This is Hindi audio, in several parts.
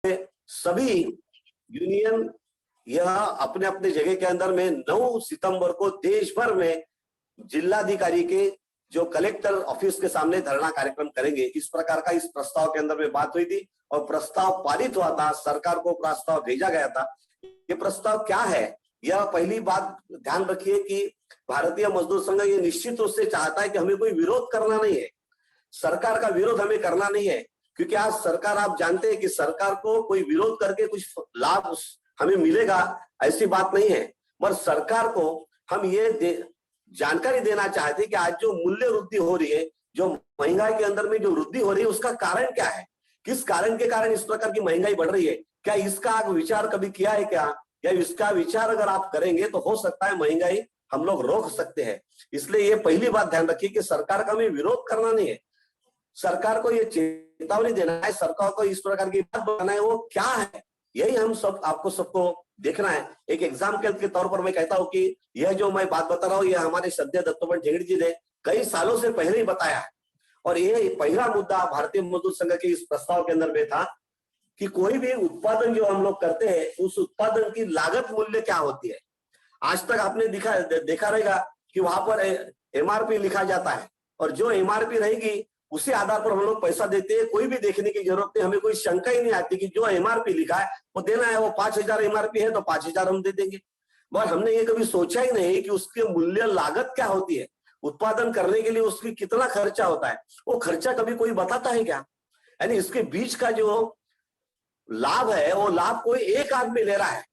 सभी यूनियन यह अपने अपने जगह के अंदर में 9 सितंबर को देश भर में जिलाधिकारी के जो कलेक्टर ऑफिस के सामने धरना कार्यक्रम करेंगे। इस प्रकार का इस प्रस्ताव के अंदर में बात हुई थी और प्रस्ताव पारित हुआ था, सरकार को प्रस्ताव भेजा गया था। ये प्रस्ताव क्या है, यह पहली बात ध्यान रखिए कि भारतीय मजदूर संघ ये निश्चित रूप से चाहता है कि हमें कोई विरोध करना नहीं है, सरकार का विरोध हमें करना नहीं है, क्योंकि आज सरकार, आप जानते हैं कि सरकार को कोई विरोध करके कुछ लाभ हमें मिलेगा ऐसी बात नहीं है। पर सरकार को हम ये जानकारी देना चाहते हैं कि आज जो मूल्य वृद्धि हो रही है, जो महंगाई के अंदर में जो वृद्धि हो रही है, उसका कारण क्या है, किस कारण के कारण इस प्रकार की महंगाई बढ़ रही है, क्या इसका विचार कभी किया है क्या, या इसका विचार अगर आप करेंगे तो हो सकता है महंगाई हम लोग रोक सकते हैं। इसलिए ये पहली बात ध्यान रखिए कि सरकार का हमें विरोध करना नहीं है, सरकार को ये चेतावनी देना है, सरकार को इस प्रकार की बात बताना है वो क्या है, यही हम सब आपको सबको देखना है। एक एग्जाम्पल के तौर पर मैं कहता हूं कि यह जो मैं बात बता रहा हूं, यह हमारे श्रद्धेय दत्तोपंत ठेंगड़ी जी ने कई सालों से पहले ही बताया है। और ये पहला मुद्दा भारतीय मजदूर संघ के इस प्रस्ताव के अंदर में था कि कोई भी उत्पादन जो हम लोग करते हैं, उस उत्पादन की लागत मूल्य क्या होती है। आज तक आपने देखा रहेगा कि वहां पर एमआरपी लिखा जाता है और जो एमआरपी रहेगी उसी आधार पर हम लोग पैसा देते हैं, कोई भी देखने की जरूरत नहीं, हमें कोई शंका ही नहीं आती कि जो एमआरपी लिखा है वो देना है, वो 5000 एमआरपी है तो 5000 हम दे देंगे। मगर हमने ये कभी सोचा ही नहीं कि उसके मूल्य लागत क्या होती है, उत्पादन करने के लिए उसकी कितना खर्चा होता है, वो खर्चा कभी कोई बताता है क्या। यानी इसके बीच का जो लाभ है वो लाभ कोई एक आदमी ले रहा है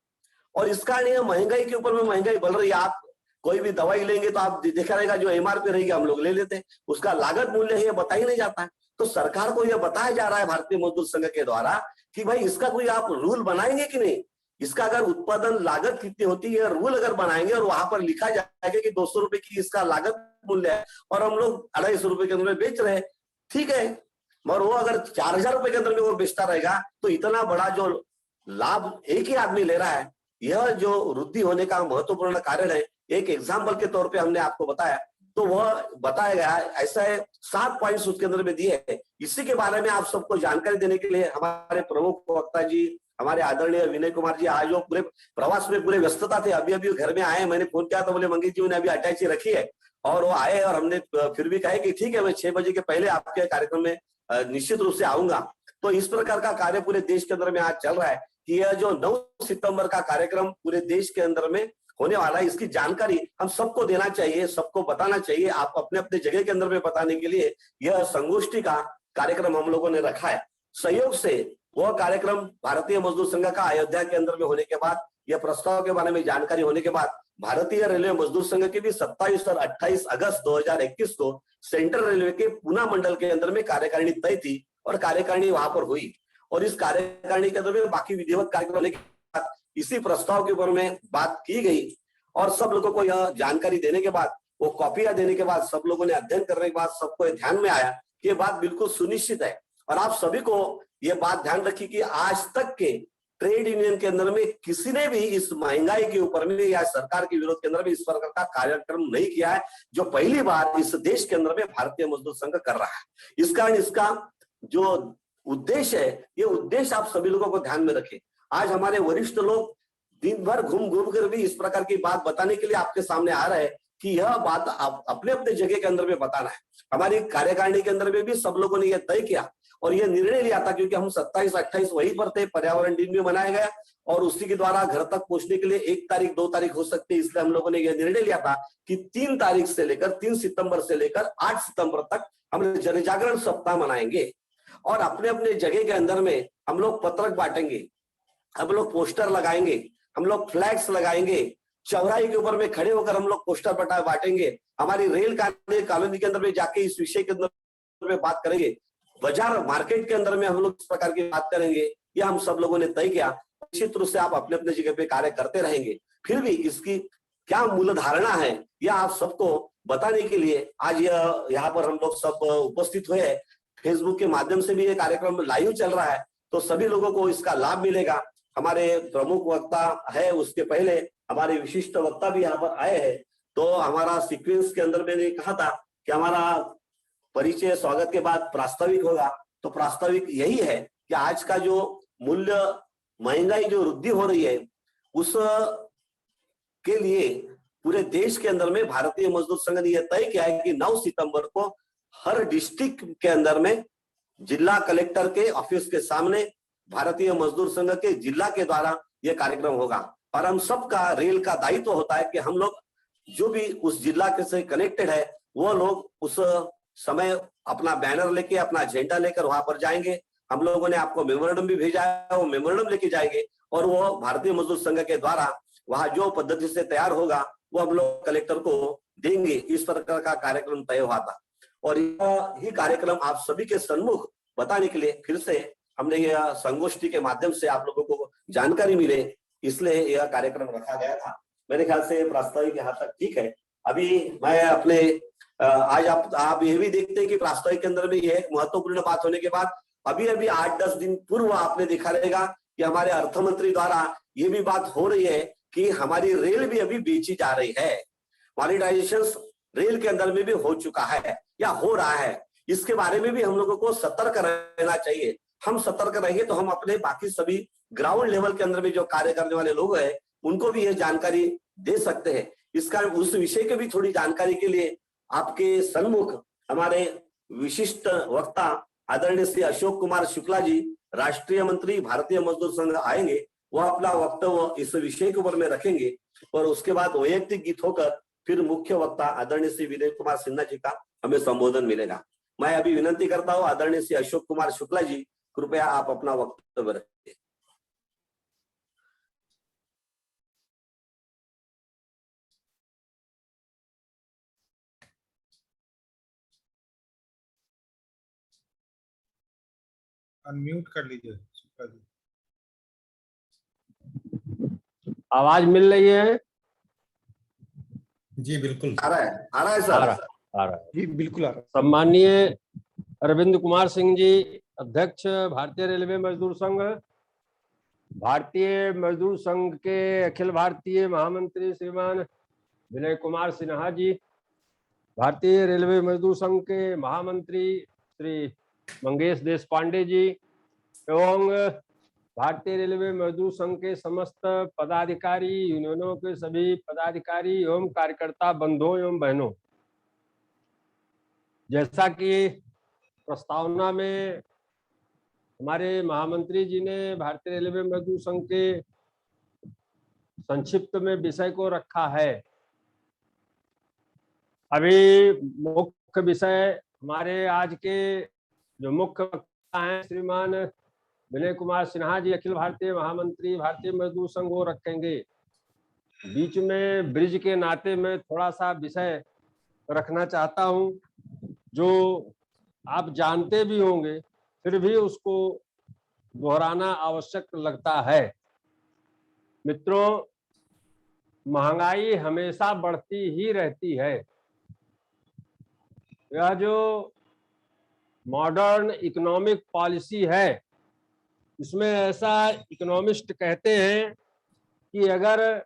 और इस कारण ये महंगाई के ऊपर में महंगाई बढ़ रही है। आप कोई भी दवाई लेंगे तो आप देखा रहेगा जो एमआरपी रहेगी हम लोग ले लेते हैं, उसका लागत मूल्य है ये बता ही नहीं जाता है। तो सरकार को यह बताया जा रहा है भारतीय मजदूर संघ के द्वारा कि भाई इसका कोई आप रूल बनाएंगे कि नहीं, इसका अगर उत्पादन लागत कितनी होती है रूल अगर बनाएंगे और वहां पर लिखा जाएगा कि 200 रुपए की इसका लागत मूल्य है और हम लोग 250 रुपए के अंदर में बेच रहे हैं, ठीक है, मगर वो अगर 4000 रुपए के अंदर में वो बेचता रहेगा तो इतना बड़ा जो लाभ एक ही आदमी ले रहा है, यह जो वृद्धि होने का महत्वपूर्ण कारण है। एक एग्जाम्पल के तौर पे हमने आपको बताया, तो वह बताया गया ऐसा है, 7 पॉइंट्स उसके अंदर में दिए हैं। इसी के बारे में आप सबको जानकारी देने के लिए हमारे प्रमुख वक्ता जी, हमारे आदरणीय विनय कुमार जी, आज वो पूरे प्रवास में पूरे व्यस्तता थे, अभी अभी घर में आए, मैंने फोन किया तो बोले मंगेश जी ने अभी अटैची रखी है और वो आए और हमने फिर भी कहे कि ठीक है मैं 6 बजे के पहले आपके कार्यक्रम में निश्चित रूप से आऊंगा। तो इस प्रकार का कार्य पूरे देश के अंदर में आज चल रहा है कि यह जो 9 सितंबर का कार्यक्रम पूरे देश के अंदर में होने वाला है, इसकी जानकारी हम सबको देना चाहिए, सबको बताना चाहिए। आप अपने अपने जगह के अंदर में बताने के लिए यह संगोष्ठी का कार्यक्रम हम लोगों ने रखा है। सहयोग से वह कार्यक्रम भारतीय मजदूर संघ का अयोध्या के अंदर में होने के बाद, यह प्रस्ताव के बारे में जानकारी होने के बाद, भारतीय रेलवे मजदूर संघ की भी 27 और 28 अगस्त 2021 को सेंट्रल रेलवे के पूना मंडल के अंदर में कार्यकारिणी तय थी और कार्यकारिणी वहां पर हुई और इस कार्यकारिणी के अंदर में बाकी विधिवत कार्यक्रम होने के बाद इसी प्रस्ताव के ऊपर में बात की गई और सब लोगों को यह जानकारी देने के बाद, वो कॉपियां देने के बाद, सब लोगों ने अध्ययन करने के बाद सबको ध्यान में आया कि ये बात बिल्कुल सुनिश्चित है। और आप सभी को ये बात ध्यान रखिए कि आज तक के ट्रेड यूनियन के अंदर में किसी ने भी इस महंगाई के ऊपर में या सरकार के विरोध के अंदर में इस प्रकार का कार्यक्रम नहीं किया है, जो पहली बार इस देश के अंदर में भारतीय मजदूर संघ कर रहा है। इस कारण इसका जो उद्देश्य है, ये उद्देश्य आप सभी लोगों को ध्यान में रखें। आज हमारे वरिष्ठ लोग दिन भर घूम घूम कर भी इस प्रकार की बात बताने के लिए आपके सामने आ रहे हैं कि यह बात आप अपने अपने जगह के अंदर में बताना है। हमारी कार्यकारिणी के अंदर में भी सब लोगों ने यह तय किया और यह निर्णय लिया था, क्योंकि हम 27-28 वहीं पर थे, पर्यावरण दिन भी मनाया गया और उसी के द्वारा घर तक पहुंचने के लिए 1 तारीख 2 तारीख हो सकती है, इसलिए हम लोगों ने यह निर्णय लिया था कि 3 तारीख से लेकर 3 सितंबर से लेकर 8 सितंबर तक हम जन जागरण सप्ताह मनाएंगे और अपने अपने जगह के अंदर में हम लोग पत्रक बांटेंगे, हम लोग पोस्टर लगाएंगे, हम लोग फ्लैग्स लगाएंगे, चौराहे के ऊपर में खड़े होकर हम लोग पोस्टर बांटेंगे, हमारी रेल कॉलोनी के अंदर में जाके इस विषय के अंदर में बात करेंगे, बाजार मार्केट के अंदर में हम लोग इस प्रकार की बात करेंगे। यह हम सब लोगों ने तय किया। निश्चित रूप से आप अपने अपने जगह पे कार्य करते रहेंगे, फिर भी इसकी क्या मूल धारणा है यह आप सबको बताने के लिए आज यहाँ पर हम लोग सब उपस्थित हुए हैं। फेसबुक के माध्यम से भी ये कार्यक्रम लाइव चल रहा है, तो सभी लोगों को इसका लाभ मिलेगा। हमारे प्रमुख वक्ता है, उसके पहले हमारे विशिष्ट वक्ता भी यहाँ पर आए हैं। तो हमारा सीक्वेंस के अंदर मैंने कहा था कि हमारा परिचय स्वागत के बाद प्रास्ताविक होगा, तो प्रास्ताविक यही है कि आज का जो मूल्य महंगाई जो वृद्धि हो रही है उस के लिए पूरे देश के अंदर में भारतीय मजदूर संघ ने यह तय किया है कि 9 सितंबर को हर डिस्ट्रिक्ट के अंदर में जिला कलेक्टर के ऑफिस के सामने भारतीय मजदूर संघ के जिला के द्वारा यह कार्यक्रम होगा। और हम सबका रेल का दायित्व होता है कि हम लोग जो भी उस जिला के से कनेक्टेड है वो लोग उस समय अपना बैनर लेके अपना झंडा लेकर वहां पर जाएंगे। हम लोगों ने आपको मेमोरेंडम भी भेजा है, वो मेमोरेंडम लेके जाएंगे और वो भारतीय मजदूर संघ के द्वारा वहां जो पद्धति से तैयार होगा वो हम लोग कलेक्टर को देंगे। इस प्रकार का कार्यक्रम तय हुआ था और यही कार्यक्रम आप सभी के सम्मुख बताने के लिए फिर से हमने यह संगोष्ठी के माध्यम से आप लोगों को जानकारी मिले, इसलिए यह कार्यक्रम रखा गया था। मेरे ख्याल से प्रास्ताविक यहाँ तक ठीक है। अभी मैं अपने आज आप ये भी देखते हैं कि प्रास्ताविक के अंदर में यह एक महत्वपूर्ण बात होने के बाद अभी 8-10 दिन पूर्व आपने देखा रहेगा कि हमारे अर्थ मंत्री द्वारा ये भी बात हो रही है कि हमारी रेल भी अभी बेची जा रही है। मॉनिटाइजेशन रेल के अंदर में भी हो चुका है या हो रहा है। इसके बारे में भी हम लोगों को सतर्क रहना चाहिए। हम सतर्क रहेंगे तो हम अपने बाकी सभी ग्राउंड लेवल के अंदर में जो कार्य करने वाले लोग हैं उनको भी यह जानकारी दे सकते हैं। इसका उस विषय के भी थोड़ी जानकारी के लिए आपके सम्मुख हमारे विशिष्ट वक्ता आदरणीय श्री अशोक कुमार शुक्ला जी, राष्ट्रीय मंत्री भारतीय मजदूर संघ आएंगे। वह अपना वक्तव्य इस विषय के ऊपर में रखेंगे और उसके बाद वैयक्तिक गीत होकर फिर मुख्य वक्ता आदरणीय श्री विनय कुमार सिन्हा जी का हमें संबोधन मिलेगा। मैं अभी विनंती करता हूं आदरणीय श्री अशोक कुमार शुक्ला जी, कृपया आप अपना वक्तव्य रखिए। अनम्यूट कर लीजिए शुक्ला जी। आवाज मिल रही है? जी बिल्कुल आ रहा है सर। आ रहा है जी बिल्कुल आ रहा है। सम्माननीय अरविंद कुमार सिंह जी, अध्यक्ष भारतीय रेलवे मजदूर संघ, भारतीय मजदूर संघ के अखिल भारतीय महामंत्री श्रीमान विनय कुमार सिन्हा जी, भारतीय रेलवे मजदूर संघ के महामंत्री श्री मंगेश देशपांडे जी एवं भारतीय रेलवे मजदूर संघ के समस्त पदाधिकारी, यूनियनों के सभी पदाधिकारी एवं कार्यकर्ता बंधुओं एवं बहनों, जैसा कि प्रस्तावना में हमारे महामंत्री जी ने भारतीय रेलवे मजदूर संघ के संक्षिप्त में विषय को रखा है, अभी मुख्य विषय हमारे आज के जो मुख्य वक्ता हैं श्रीमान विनय कुमार सिन्हा जी, अखिल भारतीय महामंत्री भारतीय मजदूर संघ, वो रखेंगे। बीच में ब्रिज के नाते में थोड़ा सा विषय रखना चाहता हूं जो आप जानते भी होंगे फिर भी उसको दोहराना आवश्यक लगता है। मित्रों, महंगाई हमेशा बढ़ती ही रहती है। यह जो मॉडर्न इकोनॉमिक पॉलिसी है इसमें ऐसा इकोनॉमिस्ट कहते हैं कि अगर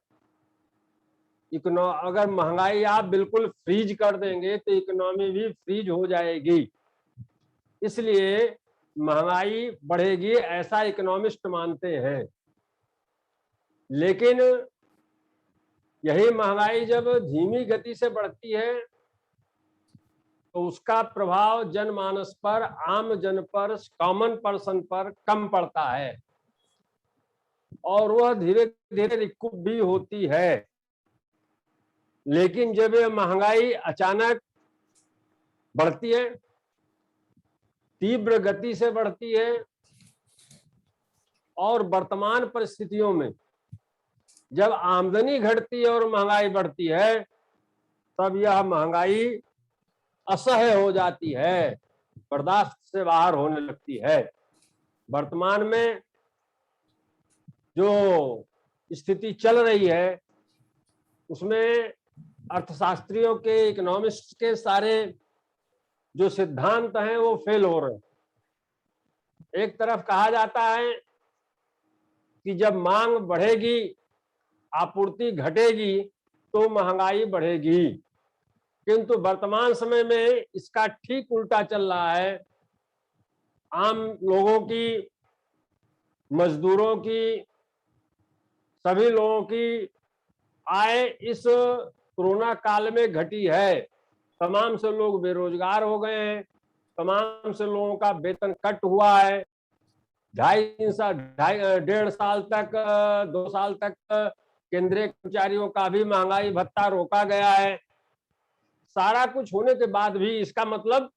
महंगाई आप बिल्कुल फ्रीज कर देंगे तो इकोनॉमी भी फ्रीज हो जाएगी, इसलिए महंगाई बढ़ेगी ऐसा इकोनॉमिस्ट मानते हैं। लेकिन यही महंगाई जब धीमी गति से बढ़ती है तो उसका प्रभाव जनमानस पर, आम जन पर, कॉमन पर्सन पर कम पड़ता है और वह धीरे धीरे रिकूप भी होती है। लेकिन जब यह महंगाई अचानक बढ़ती है, तीव्र गति से बढ़ती है और वर्तमान परिस्थितियों में जब आमदनी घटती है और महंगाई बढ़ती है तब यह महंगाई असह्य हो जाती है, बर्दाश्त से बाहर होने लगती है। वर्तमान में जो स्थिति चल रही है उसमें अर्थशास्त्रियों के, इकोनॉमिस्ट के सारे जो सिद्धांत हैं वो फेल हो रहे हैं। एक तरफ कहा जाता है कि जब मांग बढ़ेगी, आपूर्ति घटेगी तो महंगाई बढ़ेगी, किंतु वर्तमान समय में इसका ठीक उल्टा चल रहा है। आम लोगों की मजदूरों की, सभी लोगों की आय इस कोरोना काल में घटी है। तमाम से लोग बेरोजगार हो गए हैं, तमाम से लोगों का वेतन कट हुआ है। 1.5 तक 2 साल तक केंद्रीय कर्मचारियों का भी महंगाई भत्ता रोका गया है। सारा कुछ होने के बाद भी इसका मतलब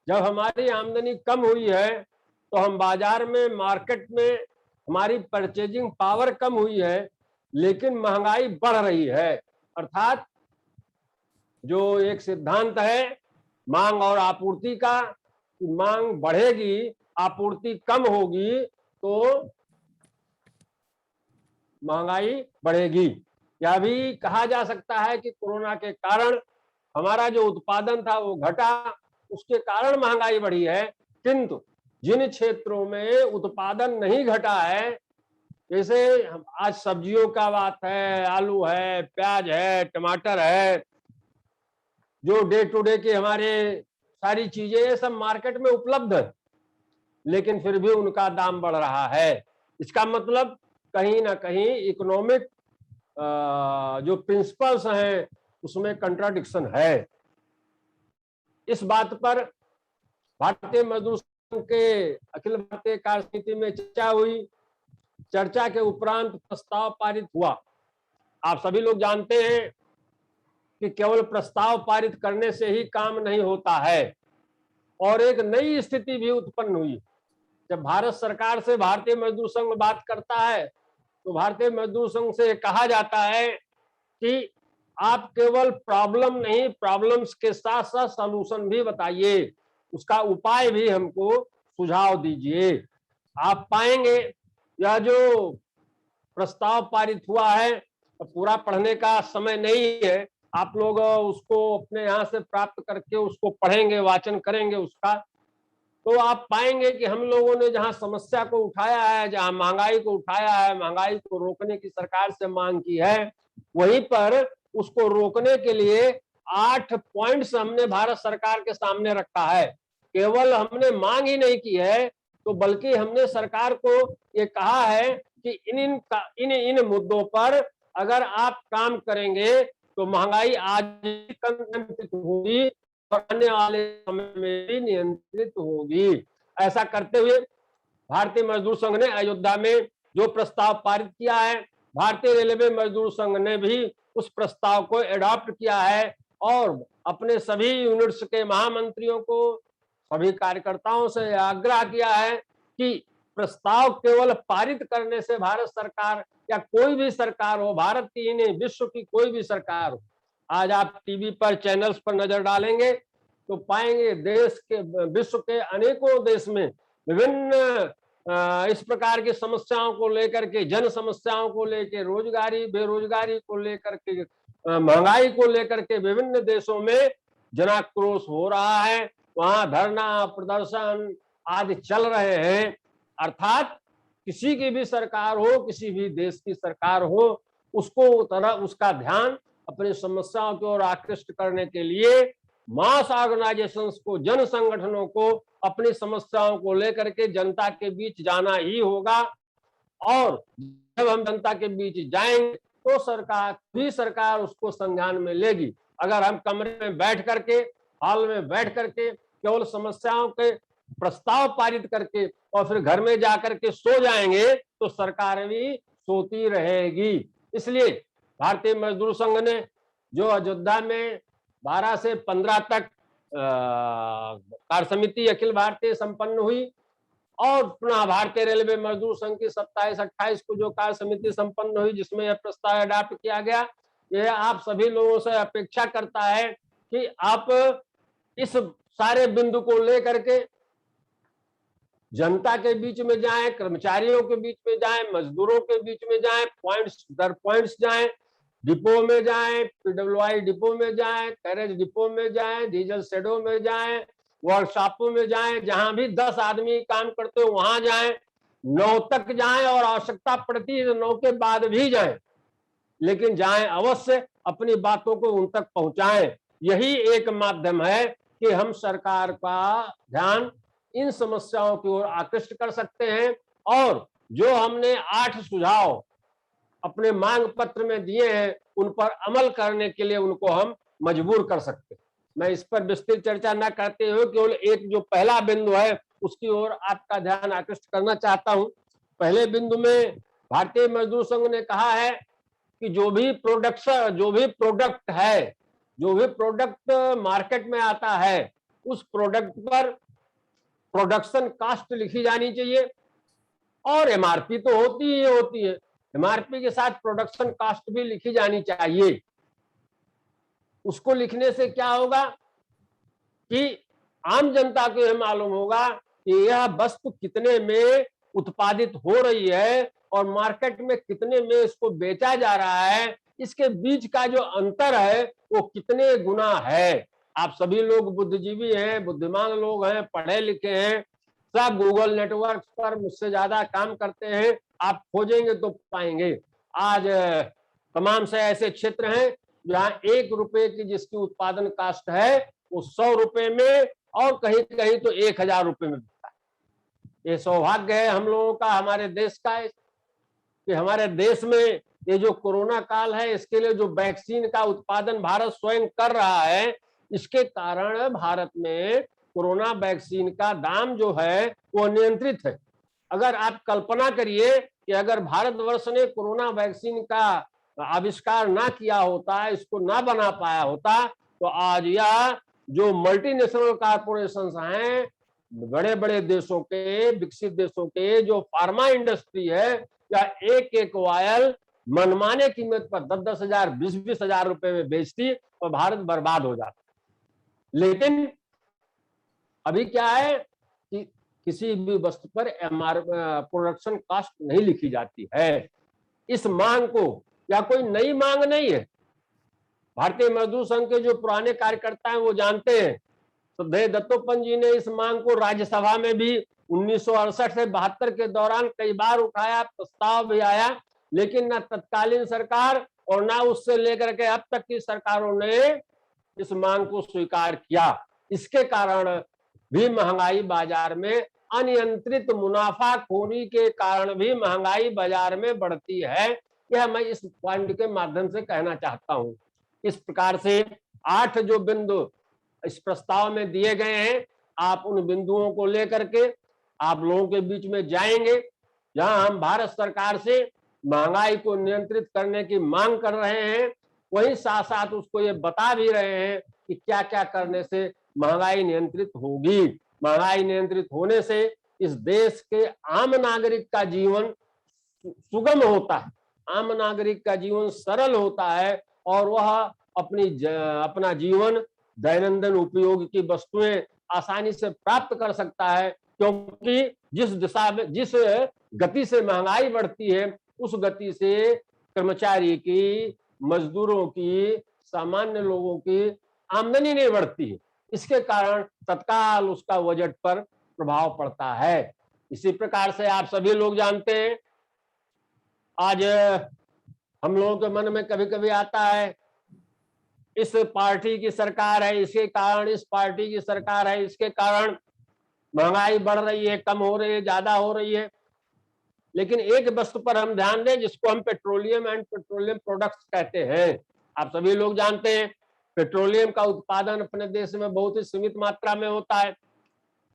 जब हमारी आमदनी कम हुई है तो हम बाजार में, मार्केट में हमारी परचेजिंग पावर कम हुई है, लेकिन महंगाई बढ़ रही है। अर्थात जो एक सिद्धांत है मांग और आपूर्ति का, मांग बढ़ेगी, आपूर्ति कम होगी तो महंगाई बढ़ेगी। यह भी कहा जा सकता है कि कोरोना के कारण हमारा जो उत्पादन था वो घटा, उसके कारण महंगाई बढ़ी है। किंतु जिन क्षेत्रों में उत्पादन नहीं घटा है, जैसे आज सब्जियों का बात है, आलू है, प्याज है, टमाटर है, जो डे टू डे के हमारे सारी चीजें सब मार्केट में उपलब्ध है, लेकिन फिर भी उनका दाम बढ़ रहा है। इसका मतलब कहीं ना कहीं इकोनॉमिक जो प्रिंसिपल्स हैं उसमें कंट्राडिक्शन है। इस बात पर भारतीय मजदूर संघ के अखिल भारतीय कार्य समिति में चर्चा हुई। चर्चा के उपरांत प्रस्ताव पारित हुआ। आप सभी लोग जानते हैं कि केवल प्रस्ताव पारित करने से ही काम नहीं होता है, और एक नई स्थिति भी उत्पन्न हुई। जब भारत सरकार से भारतीय मजदूर संघ बात करता है तो भारतीय मजदूर संघ से कहा जाता है कि आप केवल प्रॉब्लम नहीं, प्रॉब्लम्स के साथ साथ सॉल्यूशन भी बताइए, उसका उपाय भी हमको सुझाव दीजिए। आप पाएंगे यह जो प्रस्ताव पारित हुआ है, पूरा पढ़ने का समय नहीं है, आप लोग उसको अपने यहाँ से प्राप्त करके उसको पढ़ेंगे, वाचन करेंगे उसका, तो आप पाएंगे कि हम लोगों ने जहां समस्या को उठाया है, जहां महंगाई को उठाया है, महंगाई को रोकने की सरकार से मांग की है, वहीं पर उसको रोकने के लिए 8 पॉइंट्स हमने भारत सरकार के सामने रखा है। केवल हमने मांग ही नहीं की है, तो बल्कि हमने सरकार को ये कहा है कि इन मुद्दों पर अगर आप काम करेंगे तो महंगाई आज कम नियंत्रित होगी और आने वाले समय में भी नियंत्रित होगी। ऐसा करते हुए भारतीय मजदूर संघ ने अयोध्या में जो प्रस्ताव पारित किया है, भारतीय रेलवे मजदूर संघ ने भी उस प्रस्ताव को एडॉप्ट किया है और अपने सभी यूनिट्स के महामंत्रियों को, सभी कार्यकर्ताओं से आग्रह किया है कि प्रस्ताव केवल पारित करने से भारत सरकार या कोई भी सरकार हो, भारत की ही नहीं विश्व की कोई भी सरकार हो, आज आप टीवी पर चैनल्स पर नजर डालेंगे तो पाएंगे देश के, विश्व के अनेकों देश में विभिन्न इस प्रकार की समस्याओं को लेकर के, जन समस्याओं को लेकर, रोजगारी बेरोजगारी को लेकर के, महंगाई को लेकर के विभिन्न देशों में जनाक्रोश हो रहा है। वहां धरना प्रदर्शन आदि चल रहे हैं। अर्थात किसी की भी सरकार हो, किसी भी देश की सरकार हो, उसका ध्यान अपनी समस्याओं की ओर आकृष्ट करने के लिए मास ऑर्गेनाइजेशंस को, जन संगठनों को अपनी समस्याओं को लेकर के जनता के बीच जाना ही होगा। और जब हम जनता के बीच जाएंगे तो सरकार उसको संज्ञान में लेगी। अगर हम कमरे में बैठ करके, हॉल में बैठ करके केवल समस्याओं के प्रस्ताव पारित करके और फिर घर में जाकर के सो जाएंगे तो सरकार भी सोती रहेगी। इसलिए भारतीय मजदूर संघ ने जो अयोध्या में 12 से 15 तक कार्य समिति अखिल भारतीय संपन्न हुई और पुनः भारतीय रेलवे मजदूर संघ की 27-28 को जो कार्य समिति संपन्न हुई जिसमें यह प्रस्ताव अडॉप्ट किया गया, यह आप सभी लोगों से अपेक्षा करता है कि आप इस सारे बिंदु को लेकर के जनता के बीच में जाएं, कर्मचारियों के बीच में जाएं, मजदूरों के बीच में जाएं, पॉइंट्स दर पॉइंट्स जाएं, डिपो में जाएं, पीडब्ल्यूआई डिपो में जाएं, कैरेज डिपो में जाएं, डीजल शेडों में जाएं, वर्कशॉपों में जाएं, जहां भी 10 आदमी काम करते हो वहां जाएं, 9 तक जाएं और आवश्यकता पड़ती है तो 9 के बाद भी जाएं, लेकिन जाएं अवश्य, अपनी बातों को उन तक पहुंचाएं। यही एक माध्यम है कि हम सरकार का ध्यान इन समस्याओं की ओर आकृष्ट कर सकते हैं और जो हमने 8 सुझाव अपने मांग पत्र में दिए हैं उन पर अमल करने के लिए उनको हम मजबूर कर सकते हैं। मैं इस पर विस्तृत चर्चा न करते हुए केवल एक जो पहला बिंदु है उसकी ओर आपका ध्यान आकृष्ट करना चाहता हूं। पहले बिंदु में भारतीय मजदूर संघ ने कहा है कि जो भी प्रोडक्ट मार्केट में आता है उस प्रोडक्ट पर प्रोडक्शन कास्ट लिखी जानी चाहिए और एमआरपी तो होती है, एमआरपी के साथ प्रोडक्शन कास्ट भी लिखी जानी चाहिए। उसको लिखने से क्या होगा कि आम जनता को यह मालूम होगा कि यह वस्तु कितने में उत्पादित हो रही है और मार्केट में कितने में इसको बेचा जा रहा है, इसके बीच का जो अंतर है वो कितने गुना है। आप सभी लोग बुद्धिजीवी हैं, बुद्धिमान लोग हैं, पढ़े लिखे हैं, सब गूगल नेटवर्क पर मुझसे ज्यादा काम करते हैं, आप खोजेंगे तो पाएंगे। आज तमाम से ऐसे क्षेत्र हैं जहां 1 रुपए की जिसकी उत्पादन कास्ट है वो 100 रुपए में और कहीं कहीं तो 1000 रुपए में बिकता है। ये सौभाग्य है हम लोगों का, हमारे देश का, कि हमारे देश में ये जो कोरोना काल है इसके लिए जो वैक्सीन का उत्पादन भारत स्वयं कर रहा है, इसके कारण भारत में कोरोना वैक्सीन का दाम जो है वो नियंत्रित है। अगर आप कल्पना करिए कि अगर भारतवर्ष ने कोरोना वैक्सीन का आविष्कार ना किया होता, इसको ना बना पाया होता, तो आज यह जो मल्टीनेशनल कॉर्पोरेशंस हैं, बड़े बड़े देशों के, विकसित देशों के जो फार्मा इंडस्ट्री है, या एक वायल मनमाने कीमत पर 10-10 हजार, 20-20 हजार रुपए में बेचती और भारत बर्बाद हो जाता। लेकिन अभी क्या है कि किसी भी वस्तु पर प्रोडक्शन कॉस्ट नहीं लिखी जाती है। इस मांग को, या कोई नई मांग नहीं है, भारतीय मजदूर संघ के जो पुराने कार्यकर्ता हैं वो जानते हैं। श्रद्धेय दत्तोपंत जी ने इस मांग को राज्यसभा में भी 1968 से 72 के दौरान कई बार उठाया, प्रस्ताव भी आया, लेकिन न तत्कालीन सरकार और न उससे लेकर के अब तक की सरकारों ने इस मांग को स्वीकार किया। इसके कारण भी महंगाई बाजार में, अनियंत्रित मुनाफाखोरी के कारण भी महंगाई बाजार में बढ़ती है। यह मैं इस पॉइंट के माध्यम से कहना चाहता हूं। इस प्रकार से 8 जो बिंदु इस प्रस्ताव में दिए गए हैं, आप उन बिंदुओं को लेकर के आप लोगों के बीच में जाएंगे, जहां हम भारत सरकार से महंगाई को नियंत्रित करने की मांग कर रहे हैं, वहीं साथ साथ उसको ये बता भी रहे हैं कि क्या क्या करने से महंगाई नियंत्रित होगी। महंगाई नियंत्रित होने से इस देश के आम नागरिक का जीवन सुगम होता है, आम नागरिक का जीवन सरल होता है और वह अपना जीवन, दैनंदिन उपयोग की वस्तुएं आसानी से प्राप्त कर सकता है। क्योंकि जिस दिशा में, जिस गति से महंगाई बढ़ती है, उस गति से कर्मचारी की, मजदूरों की, सामान्य लोगों की आमदनी नहीं बढ़ती है। इसके कारण तत्काल उसका बजट पर प्रभाव पड़ता है। इसी प्रकार से आप सभी लोग जानते हैं, आज हम लोगों के मन में कभी कभी आता है इस पार्टी की सरकार है, इसके कारण, इस पार्टी की सरकार है, इसके कारण महंगाई बढ़ रही है, कम हो रही है, ज्यादा हो रही है। लेकिन एक वस्तु पर हम ध्यान दें जिसको हम पेट्रोलियम एंड पेट्रोलियम प्रोडक्ट्स कहते हैं। आप सभी लोग जानते हैं पेट्रोलियम का उत्पादन अपने देश में बहुत ही सीमित मात्रा में होता है।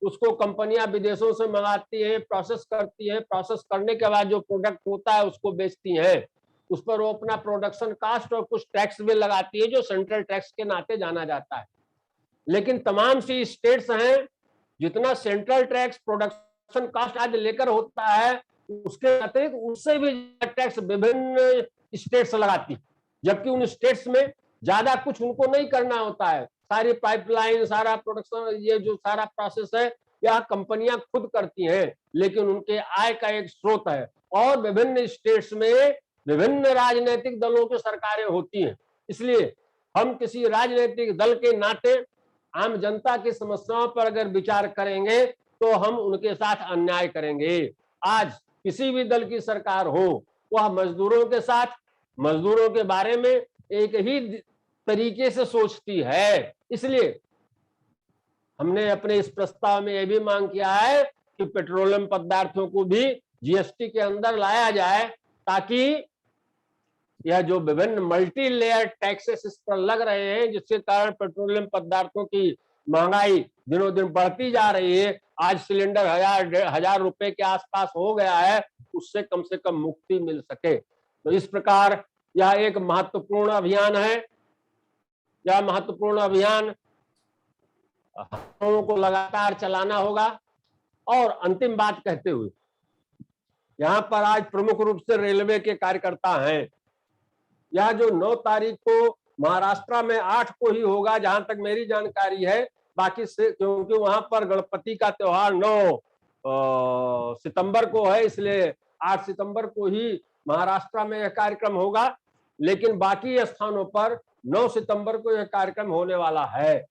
उसको कंपनियां विदेशों से मंगाती हैं, प्रोसेस करती हैं, प्रोसेस करने के बाद जो प्रोडक्ट होता है उसको बेचती हैं। उस पर वो अपना प्रोडक्शन कास्ट और कुछ टैक्स भी लगाती है जो सेंट्रल टैक्स के नाते जाना जाता है। लेकिन तमाम सी स्टेट्स हैं, जितना सेंट्रल टैक्स प्रोडक्शन कास्ट आज लेकर होता है, उसके अतिरिक्त उससे भी टैक्स विभिन्न स्टेट्स लगाती, जबकि उन स्टेट्स में ज्यादा कुछ उनको नहीं करना होता है। सारी पाइपलाइन, सारा प्रोडक्शन, ये जो सारा प्रोसेस है यह कंपनियां खुद करती हैं, लेकिन उनके आय का एक स्रोत है। और विभिन्न स्टेट्स में विभिन्न राजनीतिक दलों की सरकारें होती हैं, इसलिए हम किसी राजनीतिक दल के नाते आम जनता की समस्याओं पर अगर विचार करेंगे तो हम उनके साथ अन्याय करेंगे। आज किसी भी दल की सरकार हो, वह मजदूरों के साथ, मजदूरों के बारे में एक ही तरीके से सोचती है। इसलिए हमने अपने इस प्रस्ताव में यह भी मांग किया है कि पेट्रोलियम पदार्थों को भी जीएसटी के अंदर लाया जाए, ताकि यह जो विभिन्न मल्टी लेयर टैक्सेस इस पर लग रहे हैं, जिसके कारण पेट्रोलियम पदार्थों की महंगाई दिनों दिन बढ़ती जा रही है, आज सिलेंडर 1000 रुपए के आसपास हो गया है, उससे कम से कम मुक्ति मिल सके। तो इस प्रकार यह एक महत्वपूर्ण अभियान है। यह महत्वपूर्ण अभियान हम लोगों को लगातार चलाना होगा। और अंतिम बात कहते हुए, यहाँ पर आज प्रमुख रूप से रेलवे के कार्यकर्ता हैं। यह जो 9 तारीख को महाराष्ट्र में 8 को ही होगा, जहां तक मेरी जानकारी है, बाकी से क्योंकि वहां पर गणपति का त्योहार 9 सितंबर को है, इसलिए 8 सितंबर को ही महाराष्ट्र में यह कार्यक्रम होगा। लेकिन बाकी स्थानों पर 9 सितंबर को यह कार्यक्रम होने वाला है।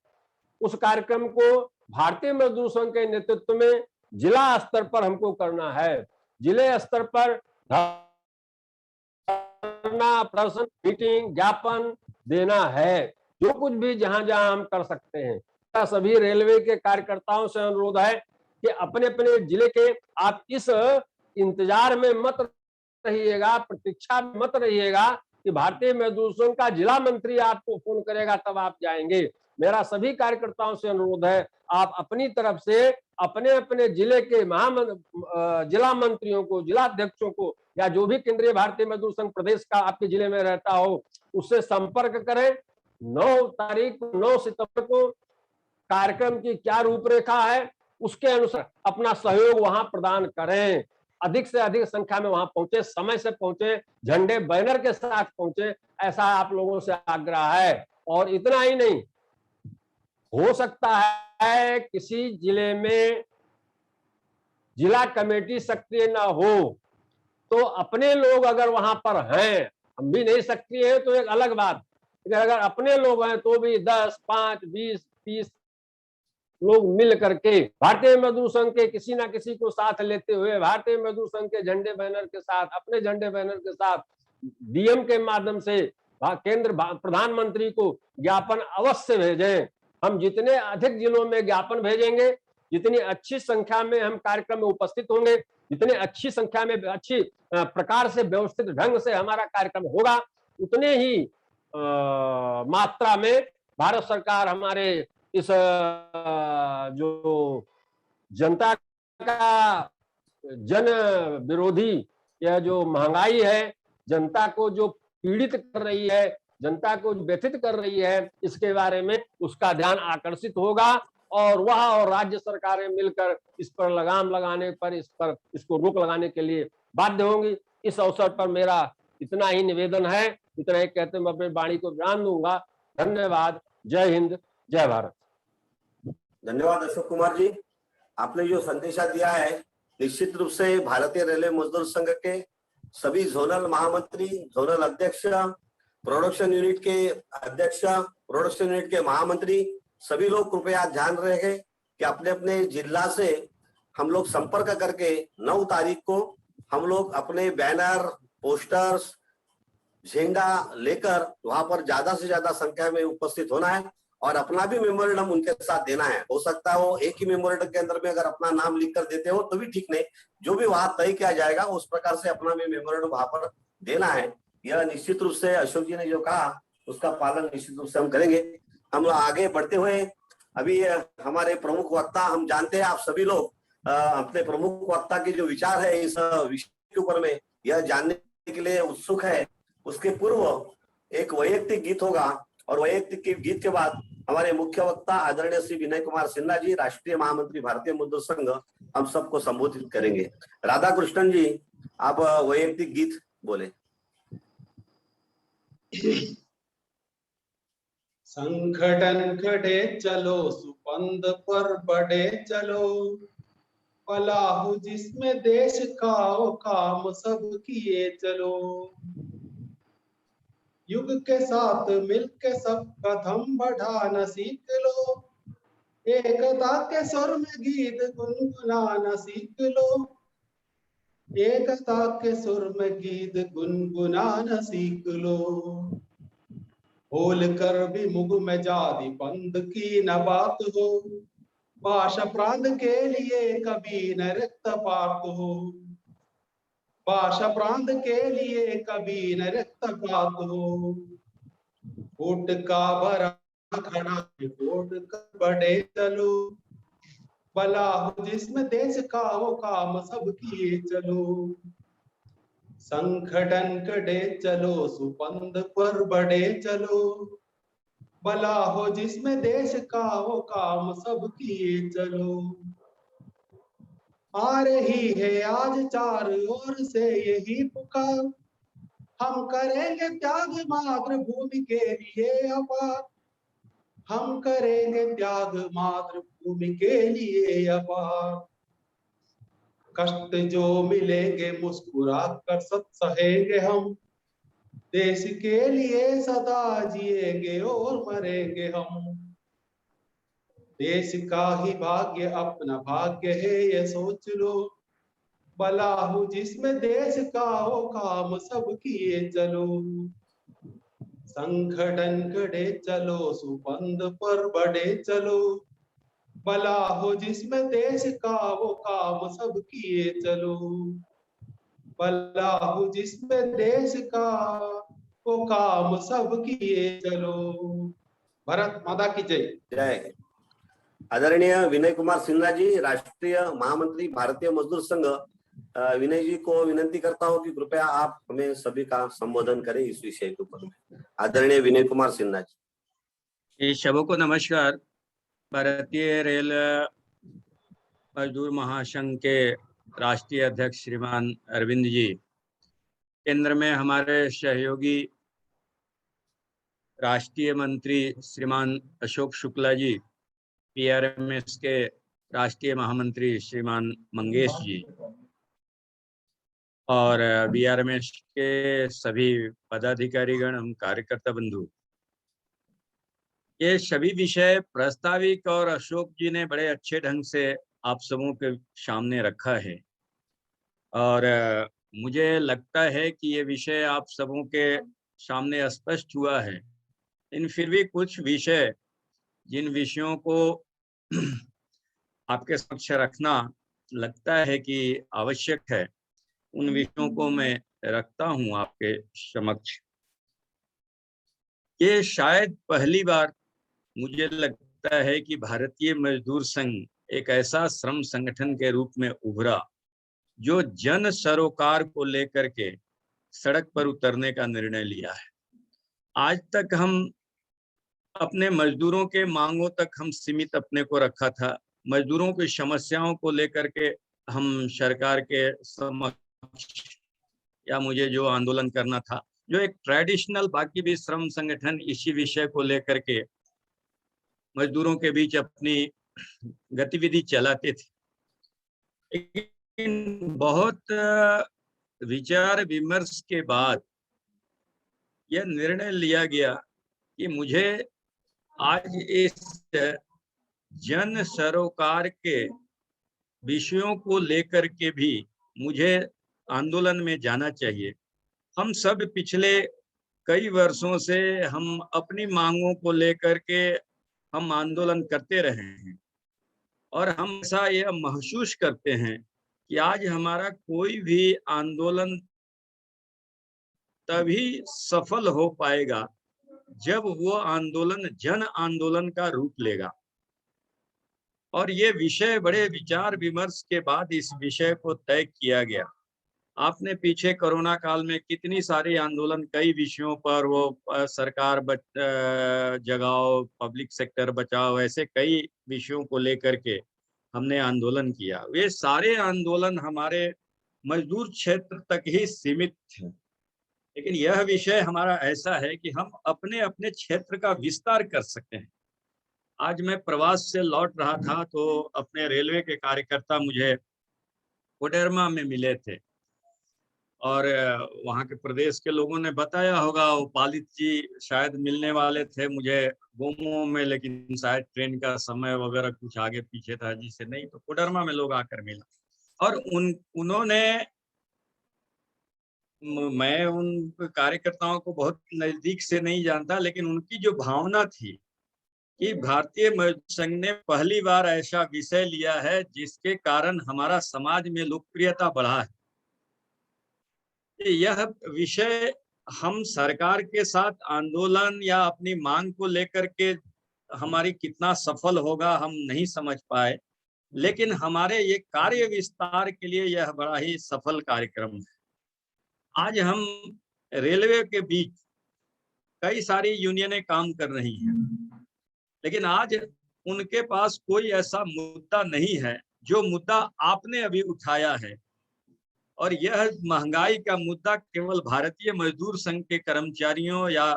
उस कार्यक्रम को भारतीय मजदूर संघ के नेतृत्व में जिला स्तर पर हमको करना है। जिले स्तर पर धरना, प्रदर्शन, मीटिंग, ज्ञापन देना है, जो कुछ भी जहां जहां हम कर सकते हैं। सभी रेलवे के कार्यकर्ताओं से अनुरोध है कि अपने अपने जिले के आप इस इंतजार में मत रहिएगा, प्रतीक्षा में मत रहिएगा कि भारतीय मजदूर संघ का जिला मंत्री आपको फोन करेगा तब आप जाएंगे। मेरा सभी कार्यकर्ताओं से अनुरोध है, आप अपनी तरफ से अपने अपने जिले के जिला मंत्रियों को, जिला अध्यक्षों को, या जो भी केंद्रीय भारतीय मजदूर संघ प्रदेश का आपके जिले में रहता हो, उससे संपर्क करें। 9 तारीख 9 सितंबर को कार्यक्रम की क्या रूपरेखा है, उसके अनुसार अपना सहयोग वहां प्रदान करें। अधिक से अधिक संख्या में वहां पहुंचे, समय से पहुंचे, झंडे बैनर के साथ पहुंचे, ऐसा आप लोगों से आग्रह है। और इतना ही नहीं, हो सकता है किसी जिले में जिला कमेटी सक्रिय ना हो, तो अपने लोग अगर वहां पर हैं, हम भी नहीं सक्रिय है तो एक अलग बात, लेकिन अगर अपने लोग हैं तो भी 10, 5, 20, 30 लोग मिल करके भारतीय मजदूर संघ के किसी ना किसी को साथ लेते हुए, भारतीय मजदूर संघ के झंडे बैनर के साथ, अपने झंडे बैनर के साथ डीएम के माध्यम से केंद्र प्रधानमंत्री को ज्ञापन अवश्य भेजें। हम जितने अधिक जिलों में ज्ञापन भेजेंगे, जितनी अच्छी संख्या में हम कार्यक्रम में उपस्थित होंगे, जितनी अच्छी संख्या में अच्छी प्रकार से व्यवस्थित ढंग से हमारा कार्यक्रम होगा, उतने ही मात्रा में भारत सरकार हमारे इस जो जनता का जन विरोधी यह जो महंगाई है, जनता को जो पीड़ित कर रही है, जनता को व्यथित कर रही है, इसके बारे में उसका ध्यान आकर्षित होगा और वह और राज्य सरकारें मिलकर इस पर लगाम लगाने पर, इसको रोक लगाने के लिए बाध्य होंगी। इस अवसर पर मेरा इतना ही निवेदन है। इतना ही कहते मैं अपनी वाणी को विराम दूंगा। धन्यवाद। जय हिंद, जय भारत। धन्यवाद अशोक कुमार जी, आपने जो संदेशा दिया है, निश्चित रूप से भारतीय रेलवे मजदूर संघ के सभी जोनल महामंत्री, जोनल अध्यक्ष, प्रोडक्शन यूनिट के अध्यक्ष, प्रोडक्शन यूनिट के महामंत्री, सभी लोग कृपया ध्यान रखें कि अपने अपने जिला से हम लोग संपर्क करके 9 तारीख को हम लोग अपने बैनर, पोस्टर्स, झंडा लेकर वहां पर ज्यादा से ज्यादा संख्या में उपस्थित होना है और अपना भी मेमोरेंडम उनके साथ देना है। हो सकता है वो एक ही मेमोरेंडम के अंदर में अगर अपना नाम लिख कर देते हो तो भी ठीक नहीं, जो भी वहां तय किया जाएगा उस प्रकार से अपना भी मेमोरेंडम वहां पर देना है। यह निश्चित रूप से अशोक जी ने जो कहा उसका पालन निश्चित रूप से हम करेंगे। हम आगे बढ़ते हुए अभी हमारे प्रमुख वक्ता, हम जानते हैं आप सभी लोग अपने प्रमुख वक्ता के जो विचार है इस विषय के ऊपर में यह जानने के लिए उत्सुक है। उसके पूर्व एक वैयक्तिक गीत होगा और वैयक्तिक गीत के बाद हमारे मुख्य वक्ता आदरणीय श्री विनय कुमार सिन्हा जी, राष्ट्रीय महामंत्री भारतीय मजदूर संघ, हम सबको संबोधित करेंगे। राधा कृष्णन जी, आप वैयक्तिक गीत बोले। संगठन खड़े चलो, सुपंद पर बढ़े चलो, फलाह जिसमें देश खाओ, काम सब किए चलो। युग के साथ मिलके सब कदम बढ़ाना सीख लो, एकता के स्वर में गीत गुनगुनाना सीख लो, एकता के सुर में गीत गुनगुनाना सीख लो। बोल कर भी मुख में जाति पंथ की न बात हो, भाषा प्रांत के लिए कभी न रक्तपात हो। भाषा प्रांत के लिए कभी न रक्तपात हो। फूट का भरा खड़ा फूट कर बढ़े चलो, भला हो जिसमें देश का वो काम सब किए चलो। संगठन कड़े चलो सुपंद पर बढ़े चलो, भला हो जिसमें देश का वो काम सब किए चलो। आ रही है आज चार ओर से यही पुकार, हम करेंगे त्याग मातृभूमि के लिए अपार। हम करेंगे त्याग मातृभूमि के लिए अपार। कष्ट जो मिलेंगे मुस्कुरा कर सब सहेंगे हम, देश के लिए सदा जिएंगे और मरेंगे हम। देश का ही भाग्य अपना भाग्य है ये सोच लो, भला हो जिसमें देश का वो काम सब किए चलो। संगठन कड़े चलो सुपंद पर बढ़े चलो, भला हो जिसमें देश का वो काम सब किए चलो। भला हो जिसमें देश का वो काम सब किए चलो। भारत माता की जय। जय। आदरणीय विनय कुमार सिन्हा जी, राष्ट्रीय महामंत्री भारतीय मजदूर संघ, विनय जी को विनंती करता हूं कि कृपया आप हमें सभी का संबोधन करें इस विषय के ऊपर में। आदरणीय विनय कुमार सिन्हा जी। सबों को नमस्कार। भारतीय रेल मजदूर महासंघ के राष्ट्रीय अध्यक्ष श्रीमान अरविंद जी, केंद्र में हमारे सहयोगी राष्ट्रीय मंत्री श्रीमान अशोक शुक्ला जी, पीआरएमएस के राष्ट्रीय महामंत्री श्रीमान मंगेश जी और बीआरएमएस के सभी पदाधिकारीगण एवं कार्यकर्ता बंधु, ये सभी विषय प्रास्ताविक और अशोक जी ने बड़े अच्छे ढंग से आप सबों के सामने रखा है और मुझे लगता है कि ये विषय आप सबों के सामने स्पष्ट हुआ है। इन फिर भी कुछ विषय, जिन विषयों को आपके समक्ष रखना लगता है कि आवश्यक है, उन विषयों को मैं रखता हूं आपके समक्ष। ये शायद पहली बार मुझे लगता है कि भारतीय मजदूर संघ एक ऐसा श्रम संगठन के रूप में उभरा जो जन सरोकार को लेकर के सड़क पर उतरने का निर्णय लिया है। आज तक हम अपने मजदूरों के मांगों तक हम सीमित अपने को रखा था, मजदूरों की समस्याओं को लेकर के हम सरकार के समक्ष या मुझे जो आंदोलन करना था, जो एक ट्रेडिशनल बाकी भी श्रम संगठन इसी विषय को लेकर के मजदूरों के बीच अपनी गतिविधि चलाते थे। लेकिन बहुत विचार विमर्श के बाद यह निर्णय लिया गया कि मुझे आज इस जन सरोकार के विषयों को लेकर के भी मुझे आंदोलन में जाना चाहिए। हम सब पिछले कई वर्षों से हम अपनी मांगों को लेकर के हम आंदोलन करते रहे हैं और हम ऐसा यह महसूस करते हैं कि आज हमारा कोई भी आंदोलन तभी सफल हो पाएगा जब वो आंदोलन जन आंदोलन का रूप लेगा। और ये विषय बड़े विचार विमर्श के बाद इस विषय को तय किया गया। आपने पीछे कोरोना काल में कितनी सारी आंदोलन कई विषयों पर, वो सरकार जगाओ, पब्लिक सेक्टर बचाओ, ऐसे कई विषयों को लेकर के हमने आंदोलन किया। वे सारे आंदोलन हमारे मजदूर क्षेत्र तक ही सीमित थे, लेकिन यह विषय हमारा ऐसा है कि हम अपने अपने क्षेत्र का विस्तार कर सकते हैं। आज मैं प्रवास से लौट रहा था तो अपने रेलवे के कार्यकर्ता मुझे कोडरमा में मिले थे और वहाँ के प्रदेश के लोगों ने बताया होगा, वो पालित जी शायद मिलने वाले थे मुझे गोमो में, लेकिन शायद ट्रेन का समय वगैरह कुछ आगे पीछे था जिससे नहीं, तो कोडरमा में लोग आकर मिला और उन्होंने, मैं उन कार्यकर्ताओं को बहुत नजदीक से नहीं जानता, लेकिन उनकी जो भावना थी कि भारतीय मजदूर संघ ने पहली बार ऐसा विषय लिया है जिसके कारण हमारा समाज में लोकप्रियता बढ़ा है। यह विषय हम सरकार के साथ आंदोलन या अपनी मांग को लेकर के हमारी कितना सफल होगा हम नहीं समझ पाए, लेकिन हमारे ये कार्य विस्तार के लिए यह बड़ा ही सफल कार्यक्रम है। आज हम रेलवे के बीच कई सारी यूनियनें काम कर रही हैं, लेकिन आज उनके पास कोई ऐसा मुद्दा नहीं है जो मुद्दा आपने अभी उठाया है। और यह महंगाई का मुद्दा केवल भारतीय मजदूर संघ के कर्मचारियों या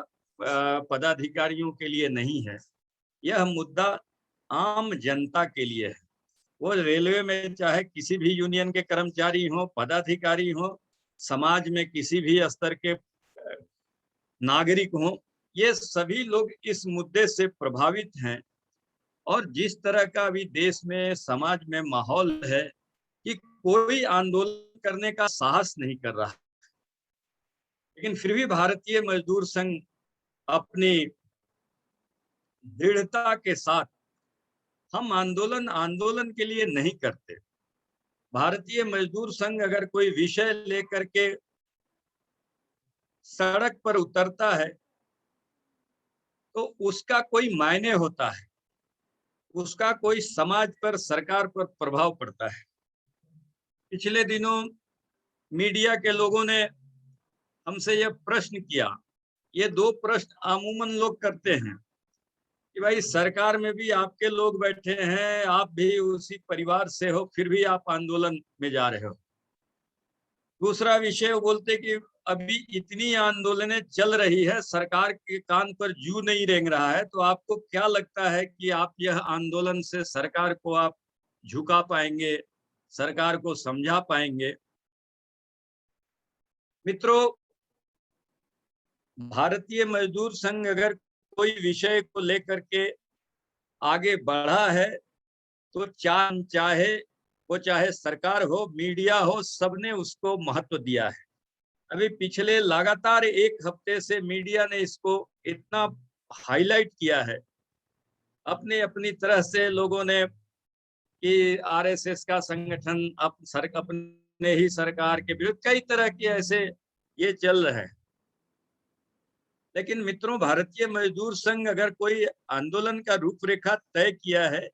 पदाधिकारियों के लिए नहीं है, यह मुद्दा आम जनता के लिए है। वो रेलवे में चाहे किसी भी यूनियन के कर्मचारी हो, पदाधिकारी हो, समाज में किसी भी स्तर के नागरिक हो, ये सभी लोग इस मुद्दे से प्रभावित हैं। और जिस तरह का अभी देश में समाज में माहौल है कि कोई आंदोलन करने का साहस नहीं कर रहा, लेकिन फिर भी भारतीय मजदूर संघ अपनी दृढ़ता के साथ, हम आंदोलन के लिए नहीं करते। भारतीय मजदूर संघ अगर कोई विषय लेकर के सड़क पर उतरता है तो उसका कोई मायने होता है, उसका कोई समाज पर, सरकार पर प्रभाव पड़ता है। पिछले दिनों मीडिया के लोगों ने हमसे यह प्रश्न किया, ये दो प्रश्न अमूमन लोग करते हैं कि भाई सरकार में भी आपके लोग बैठे हैं, आप भी उसी परिवार से हो, फिर भी आप आंदोलन में जा रहे हो। दूसरा विषय वो बोलते कि अभी इतनी आंदोलनें चल रही है, सरकार के कान पर जू नहीं रेंग रहा है, तो आपको क्या लगता है कि आप यह आंदोलन से सरकार को आप झुका पाएंगे, सरकार को समझा पाएंगे? मित्रों, भारतीय मजदूर संघ अगर कोई विषय को लेकर के आगे बढ़ा है तो चाहे सरकार हो, मीडिया हो, सबने उसको महत्व दिया है। अभी पिछले लगातार एक हफ्ते से मीडिया ने इसको इतना हाईलाइट किया है अपने अपनी तरह से, लोगों ने कि आरएसएस का संगठन अपने ही सरकार के विरुद्ध, कई तरह के ऐसे ये चल रहे हैं। लेकिन मित्रों, भारतीय मजदूर संघ अगर कोई आंदोलन का रूपरेखा तय किया है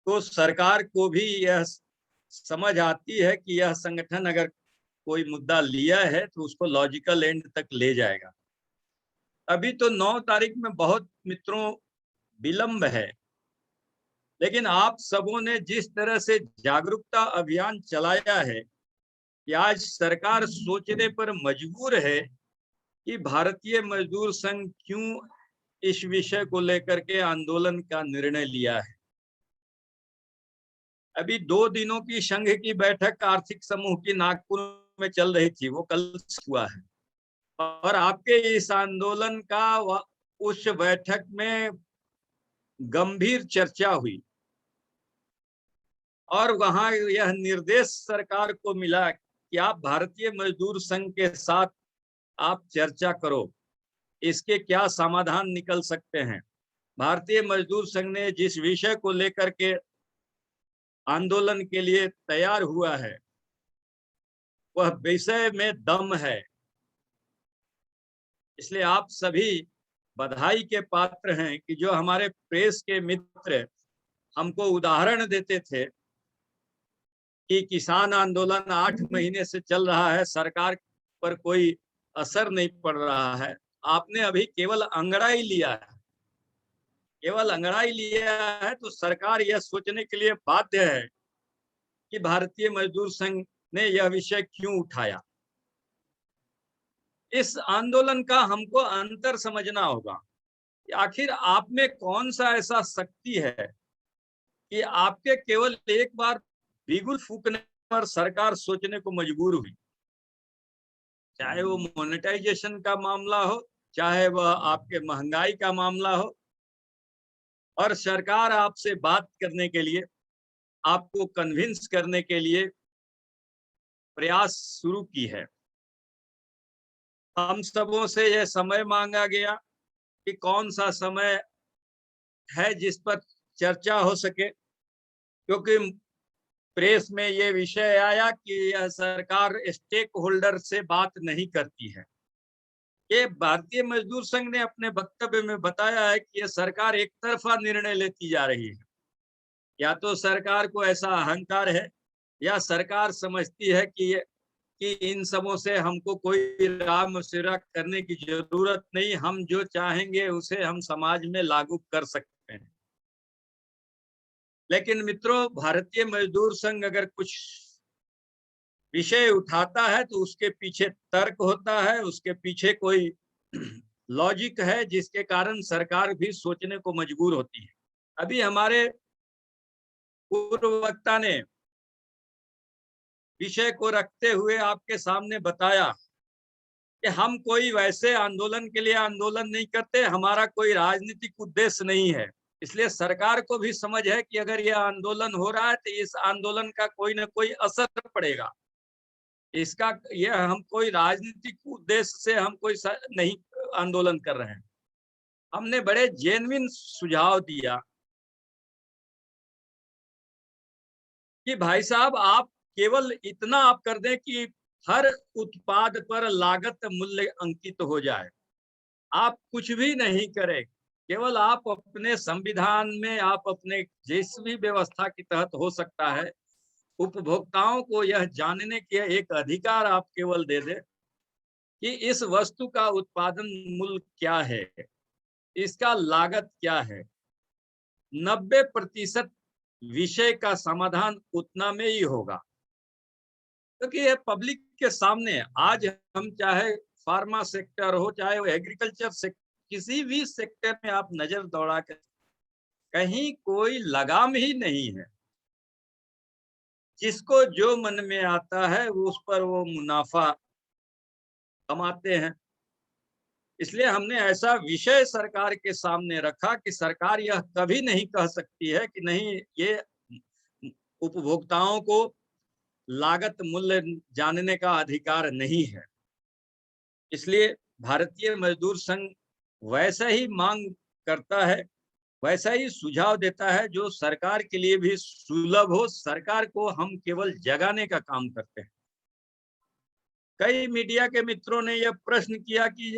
तो सरकार को भी यह समझ आती है कि यह संगठन अगर कोई मुद्दा लिया है तो उसको लॉजिकल एंड तक ले जाएगा। अभी तो 9 तारीख में बहुत मित्रों विलंब है, लेकिन आप सबों ने जिस तरह से जागरूकता अभियान चलाया है कि आज सरकार सोचने पर मजबूर है कि भारतीय मजदूर संघ क्यों इस विषय को लेकर के आंदोलन का निर्णय लिया है। अभी 2 दिनों की संघ की बैठक आर्थिक समूह की नागपुर में चल रही थी, वो कल हुआ है, और आपके इस आंदोलन का उस बैठक में गंभीर चर्चा हुई और वहां यह निर्देश सरकार को मिला कि आप भारतीय मजदूर संघ के साथ आप चर्चा करो, इसके क्या समाधान निकल सकते हैं। भारतीय मजदूर संघ ने जिस विषय को लेकर के आंदोलन के लिए तैयार हुआ है वह विषय में दम है, इसलिए आप सभी बधाई के पात्र हैं कि जो हमारे प्रेस के मित्र हमको उदाहरण देते थे कि किसान आंदोलन 8 महीने से चल रहा है, सरकार पर कोई असर नहीं पड़ रहा है, आपने अभी केवल अंगड़ाई लिया है, केवल अंगड़ाई लिया है, तो सरकार यह सोचने के लिए बाध्य है कि भारतीय मजदूर संघ ने यह विषय क्यों उठाया। इस आंदोलन का हमको अंतर समझना होगा कि आखिर आप में कौन सा ऐसा शक्ति है कि आपके केवल एक बार बिगुल फूकने पर सरकार सोचने को मजबूर हुई। चाहे वो मोनेटाइजेशन का मामला हो, चाहे वह आपके महंगाई का मामला हो, और सरकार आपसे बात करने के लिए, आपको कन्विंस करने के लिए प्रयास शुरू की है। हम सबों से यह समय मांगा गया कि कौन सा समय है जिस पर चर्चा हो सके, क्योंकि प्रेस में ये विषय आया कि यह सरकार स्टेक होल्डर से बात नहीं करती है। ये भारतीय मजदूर संघ ने अपने वक्तव्य में बताया है कि यह सरकार एक तरफा निर्णय लेती जा रही है। या तो सरकार को ऐसा अहंकार है, या सरकार समझती है कि इन सबों से हमको कोई राह मशविरा करने की जरूरत नहीं, हम जो चाहेंगे उसे हम समाज में लागू कर सकते हैं। लेकिन मित्रों, भारतीय मजदूर संघ अगर कुछ विषय उठाता है तो उसके पीछे तर्क होता है, उसके पीछे कोई लॉजिक है, जिसके कारण सरकार भी सोचने को मजबूर होती है। अभी हमारे पूर्व वक्ता ने विषय को रखते हुए आपके सामने बताया कि हम कोई वैसे आंदोलन के लिए आंदोलन नहीं करते, हमारा कोई राजनीतिक उद्देश्य नहीं है। इसलिए सरकार को भी समझ है कि अगर यह आंदोलन हो रहा है तो इस आंदोलन का कोई ना कोई असर पड़ेगा। इसका यह हम कोई राजनीतिक उद्देश्य से हम कोई नहीं आंदोलन कर रहे हैं। हमने बड़े जेन्युइन सुझाव दिया कि भाई साहब, आप केवल इतना आप कर दें कि हर उत्पाद पर लागत मूल्य अंकित हो जाए। आप कुछ भी नहीं करें, केवल आप अपने संविधान में, आप अपने जिस भी व्यवस्था के तहत हो सकता है, उपभोक्ताओं को यह जानने के एक अधिकार आप केवल दे दें कि इस वस्तु का उत्पादन मूल्य क्या है, इसका लागत क्या है। 90% विषय का समाधान उतना में ही होगा, क्योंकि ये पब्लिक के सामने आज हम चाहे फार्मा सेक्टर हो, चाहे वो एग्रीकल्चर सेक्टर, किसी भी सेक्टर में आप नजर दौड़ा कर कहीं कोई लगाम ही नहीं है। जिसको जो मन में आता है उस पर वो मुनाफा कमाते हैं। इसलिए हमने ऐसा विषय सरकार के सामने रखा कि सरकार यह कभी नहीं कह सकती है कि नहीं, ये उपभोक्ताओं को लागत मूल्य जानने का अधिकार नहीं है। इसलिए भारतीय मजदूर संघ वैसा ही मांग करता है, वैसा ही सुझाव देता है जो सरकार के लिए भी सुलभ हो। सरकार को हम केवल जगाने का काम करते हैं। कई मीडिया के मित्रों ने यह प्रश्न किया कि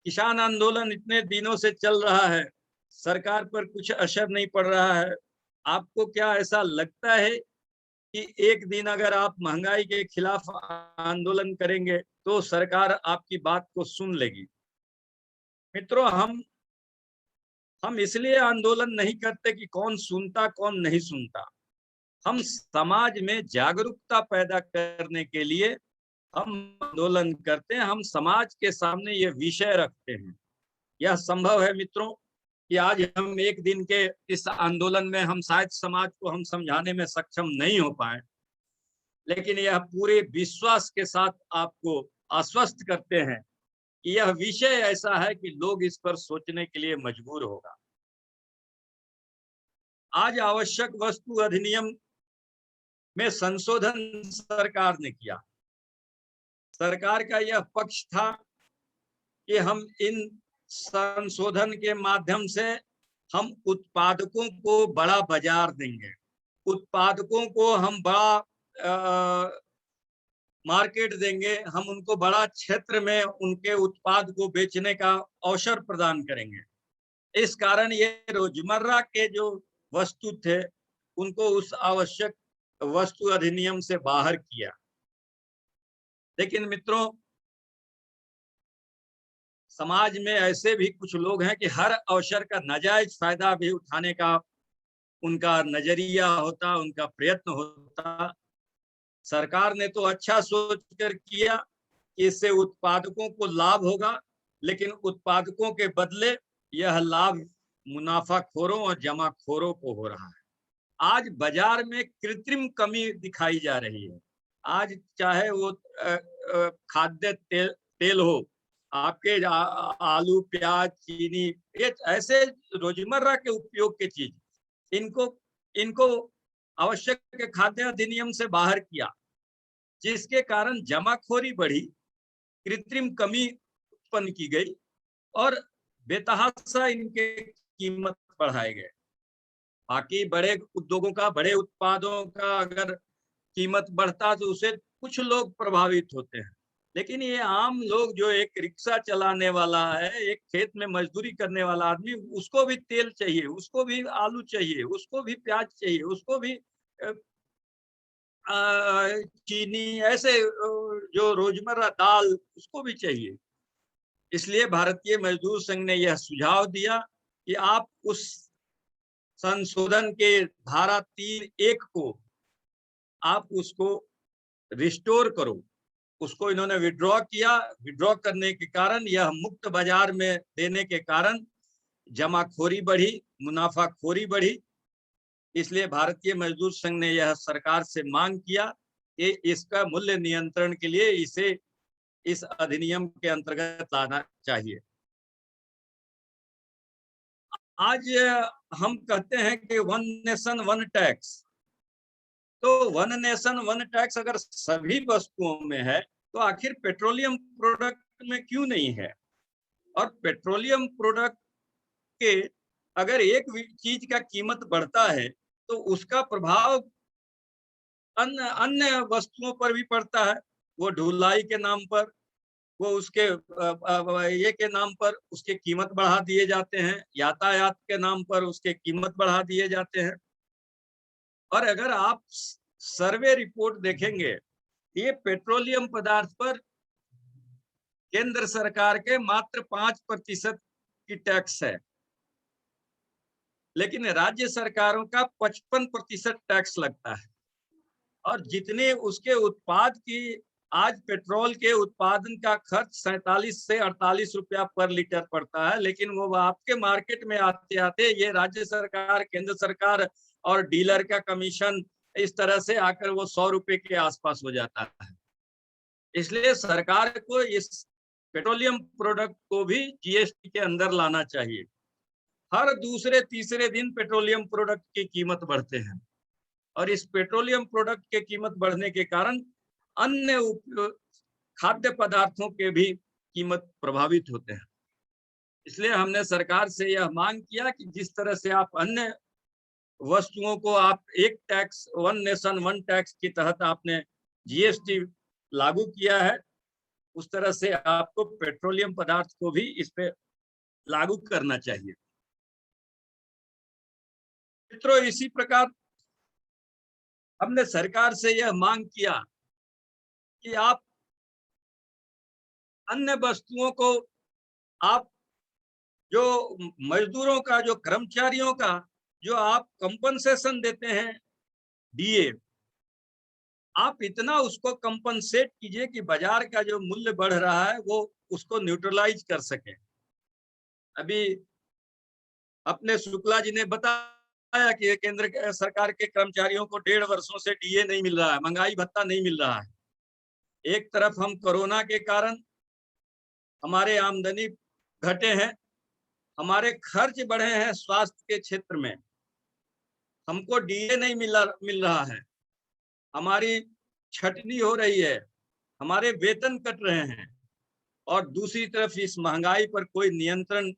किसान आंदोलन इतने दिनों से चल रहा है, सरकार पर कुछ असर नहीं पड़ रहा है। आपको क्या ऐसा लगता है कि एक दिन अगर आप महंगाई के खिलाफ आंदोलन करेंगे तो सरकार आपकी बात को सुन लेगी? मित्रों, हम इसलिए आंदोलन नहीं करते कि कौन सुनता कौन नहीं सुनता। हम समाज में जागरूकता पैदा करने के लिए हम आंदोलन करते हैं। हम समाज के सामने ये विषय रखते हैं। यह संभव है मित्रों कि आज हम एक दिन के इस आंदोलन में हम शायद समाज को हम समझाने में सक्षम नहीं हो पाए, लेकिन यह पूरे विश्वास के साथ आपको आश्वस्त करते हैं कि यह विषय ऐसा है कि लोग इस पर सोचने के लिए मजबूर होगा। आज आवश्यक वस्तु अधिनियम में संशोधन सरकार ने किया। सरकार का यह पक्ष था कि हम इन संशोधन के माध्यम से हम उत्पादकों को बड़ा बाजार देंगे, उत्पादकों को हम बड़ा मार्केट देंगे, हम उनको बड़ा क्षेत्र में उनके उत्पाद को बेचने का अवसर प्रदान करेंगे। इस कारण ये रोजमर्रा के जो वस्तु थे उनको उस आवश्यक वस्तु अधिनियम से बाहर किया। लेकिन मित्रों, समाज में ऐसे भी कुछ लोग हैं कि हर अवसर का नाजायज फायदा भी उठाने का उनका नजरिया होता, उनका प्रयत्न होता। सरकार ने तो अच्छा सोचकर किया कि इससे उत्पादकों को लाभ होगा, लेकिन उत्पादकों के बदले यह लाभ मुनाफाखोरों और जमाखोरों को हो रहा है। आज बाजार में कृत्रिम कमी दिखाई जा रही है। आज चाहे वो खाद्य तेल हो, आपके आलू, प्याज, चीनी, ये ऐसे रोजमर्रा के उपयोग के चीज, इनको आवश्यक खाद्य अधिनियम से बाहर किया, जिसके कारण जमाखोरी बढ़ी, कृत्रिम कमी उत्पन्न की गई और बेतहाशा इनके कीमत बढ़ाए गए। बाकी बड़े उद्योगों का, बड़े उत्पादों का अगर कीमत बढ़ता तो उसे कुछ लोग प्रभावित होते हैं, लेकिन ये आम लोग, जो एक रिक्शा चलाने वाला है, एक खेत में मजदूरी करने वाला आदमी, उसको भी तेल चाहिए, उसको भी आलू चाहिए, उसको भी प्याज चाहिए, उसको भी चीनी, ऐसे जो रोजमर्रा दाल, उसको भी चाहिए। इसलिए भारतीय मजदूर संघ ने यह सुझाव दिया कि आप उस संशोधन के धारा 3(1) को आप उसको रिस्टोर करो। उसको इन्होंने विड्रॉ किया। विड्रॉ करने के कारण, यह मुक्त बाजार में देने के कारण जमाखोरी बढ़ी, मुनाफाखोरी बढ़ी। इसलिए भारतीय मजदूर संघ ने यह सरकार से मांग किया कि इसका मूल्य नियंत्रण के लिए इसे इस अधिनियम के अंतर्गत लाना चाहिए। आज हम कहते हैं कि वन नेशन वन टैक्स, तो वन नेशन वन टैक्स अगर सभी वस्तुओं में है तो आखिर पेट्रोलियम प्रोडक्ट में क्यों नहीं है? और पेट्रोलियम प्रोडक्ट के अगर एक चीज का कीमत बढ़ता है तो उसका प्रभाव अन्य अन्य वस्तुओं पर भी पड़ता है। वो ढुलाई के नाम पर, वो उसके ये के नाम पर उसके कीमत बढ़ा दिए जाते हैं, यातायात के नाम पर उसके कीमत बढ़ा दिए जाते हैं। और अगर आप सर्वे रिपोर्ट देखेंगे, ये पेट्रोलियम पदार्थ पर केंद्र सरकार के मात्र 5% की टैक्स है, लेकिन राज्य सरकारों का 55% टैक्स लगता है। और जितने उसके उत्पाद की, आज पेट्रोल के उत्पादन का खर्च 47 से 48 रुपया पर लीटर पड़ता है, लेकिन वो आपके मार्केट में आते आते ये राज्य सरकार, केंद्र सरकार और डीलर का कमीशन, इस तरह से आकर वो 100 रुपए के आसपास हो जाता है। इसलिए सरकार को इस पेट्रोलियम प्रोडक्ट को भी जीएसटी के अंदर लाना चाहिए। हर दूसरे तीसरे दिन पेट्रोलियम प्रोडक्ट की कीमत बढ़ते हैं, और इस पेट्रोलियम प्रोडक्ट के कीमत बढ़ने के कारण अन्य खाद्य पदार्थों के भी कीमत प्रभावित होते हैं। इसलिए हमने सरकार से यह मांग किया कि जिस तरह से आप अन्य वस्तुओं को आप एक tax, one nation one tax के तहत आपने जीएसटी लागू किया है, उस तरह से आपको पेट्रोलियम पदार्थ को भी इस पे लागू करना चाहिए। मित्रों, इसी प्रकार हमने सरकार से यह मांग किया कि आप अन्य वस्तुओं को, आप जो मजदूरों का, जो कर्मचारियों का जो आप कंपनसेशन देते हैं डीए, आप इतना उसको कंपनसेट कीजिए कि बाजार का जो मूल्य बढ़ रहा है वो उसको न्यूट्रलाइज कर सके। अभी अपने शुक्ला जी ने बताया कि केंद्र सरकार के कर्मचारियों को 1.5 वर्षों से डीए नहीं मिल रहा है, महंगाई भत्ता नहीं मिल रहा है। एक तरफ हम कोरोना के कारण हमारे आमदनी घटे हैं, हमारे खर्च बढ़े हैं स्वास्थ्य के क्षेत्र में, हमको डीए नहीं मिल रहा है, हमारी छटनी हो रही है, हमारे वेतन कट रहे हैं, और दूसरी तरफ इस महंगाई पर कोई नियंत्रण,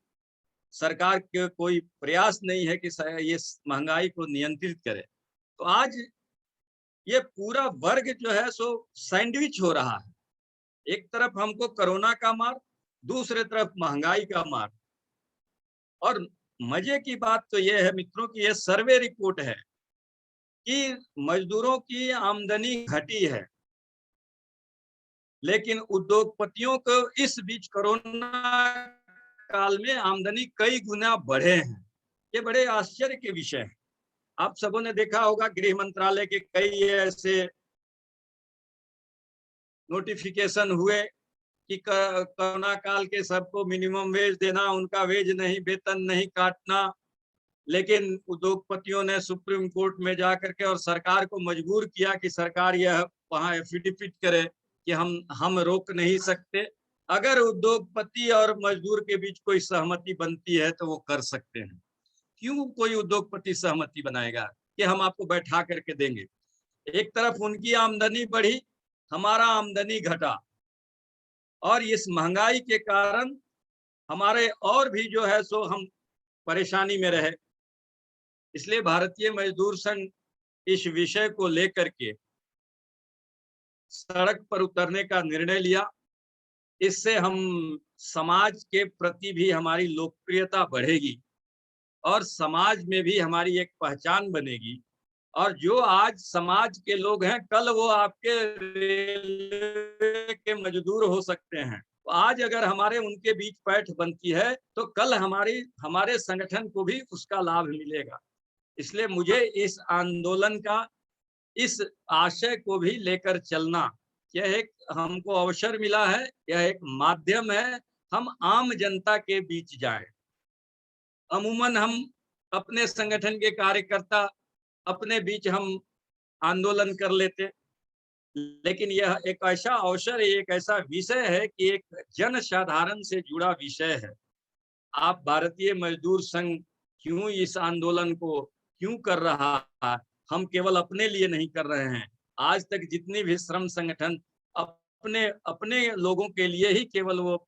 सरकार के कोई प्रयास नहीं है कि ये महंगाई को नियंत्रित करे। तो आज ये पूरा वर्ग जो है सो सैंडविच हो रहा है। एक तरफ हमको कोरोना का मार, दूसरे तरफ महंगाई का मार। और मजे की बात तो ये है मित्रों कि ये सर्वे रिपोर्ट है कि मजदूरों की आमदनी घटी है, लेकिन उद्योगपतियों को इस बीच कोरोना काल में आमदनी कई गुना बढ़े हैं। ये बड़े आश्चर्य के विषय है। आप सबों ने देखा होगा, गृह मंत्रालय के कई ऐसे नोटिफिकेशन हुए कि कोरोना काल के सबको मिनिमम वेज देना, उनका वेज नहीं, वेतन नहीं काटना, लेकिन उद्योगपतियों ने सुप्रीम कोर्ट में जाकर के और सरकार को मजबूर किया कि सरकार यह वहां एफिडेविट करे कि हम रोक नहीं सकते। अगर उद्योगपति और मजदूर के बीच कोई सहमति बनती है तो वो कर सकते हैं। क्यों कोई उद्योगपति सहमति बनाएगा कि हम आपको बैठा करके देंगे? एक तरफ उनकी आमदनी बढ़ी, हमारा आमदनी घटा, और इस महंगाई के कारण हमारे और भी जो है सो हम परेशानी में रहे। इसलिए भारतीय मजदूर संघ इस विषय को लेकर के सड़क पर उतरने का निर्णय लिया। इससे हम समाज के प्रति भी हमारी लोकप्रियता बढ़ेगी और समाज में भी हमारी एक पहचान बनेगी। और जो आज समाज के लोग हैं, कल वो आपके रेलवे के मजदूर हो सकते हैं। आज अगर हमारे उनके बीच पैठ बनती है तो कल हमारे संगठन को भी उसका लाभ मिलेगा। इसलिए मुझे इस आंदोलन का, इस आशय को भी लेकर चलना, यह एक हमको अवसर मिला है, यह एक माध्यम है, हम आम जनता के बीच जाएं। अमूमन हम अपने संगठन के कार्यकर्ता अपने बीच हम आंदोलन कर लेते, लेकिन यह एक ऐसा अवसर है, एक ऐसा विषय है कि एक जन साधारण से जुड़ा विषय है। आप भारतीय मजदूर संघ क्यों इस आंदोलन को क्यों कर रहा है? हम केवल अपने लिए नहीं कर रहे हैं। आज तक जितने भी श्रम संगठन अपने अपने लोगों के लिए ही केवल वो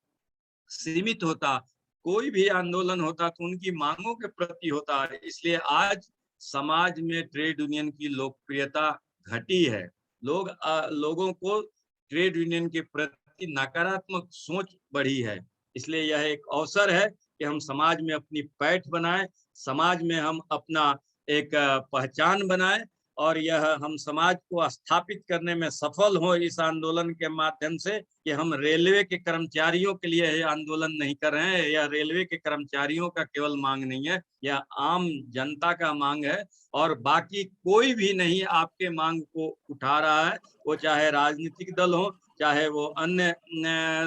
सीमित होता, कोई भी आंदोलन होता तो उनकी मांगों के प्रति होता। इसलिए आज समाज में ट्रेड यूनियन की लोकप्रियता घटी है। लोगों को ट्रेड यूनियन के प्रति नकारात्मक सोच बढ़ी है। इसलिए यह एक अवसर है कि हम समाज में अपनी पैठ बनाएं, समाज में हम अपना एक पहचान बनाएं और यह हम समाज को स्थापित करने में सफल हो इस आंदोलन के माध्यम से कि हम रेलवे के कर्मचारियों के लिए यह आंदोलन नहीं कर रहे हैं। यह रेलवे के कर्मचारियों का केवल मांग नहीं है, यह आम जनता का मांग है और बाकी कोई भी नहीं आपके मांग को उठा रहा है। वो चाहे राजनीतिक दल हो, चाहे वो अन्य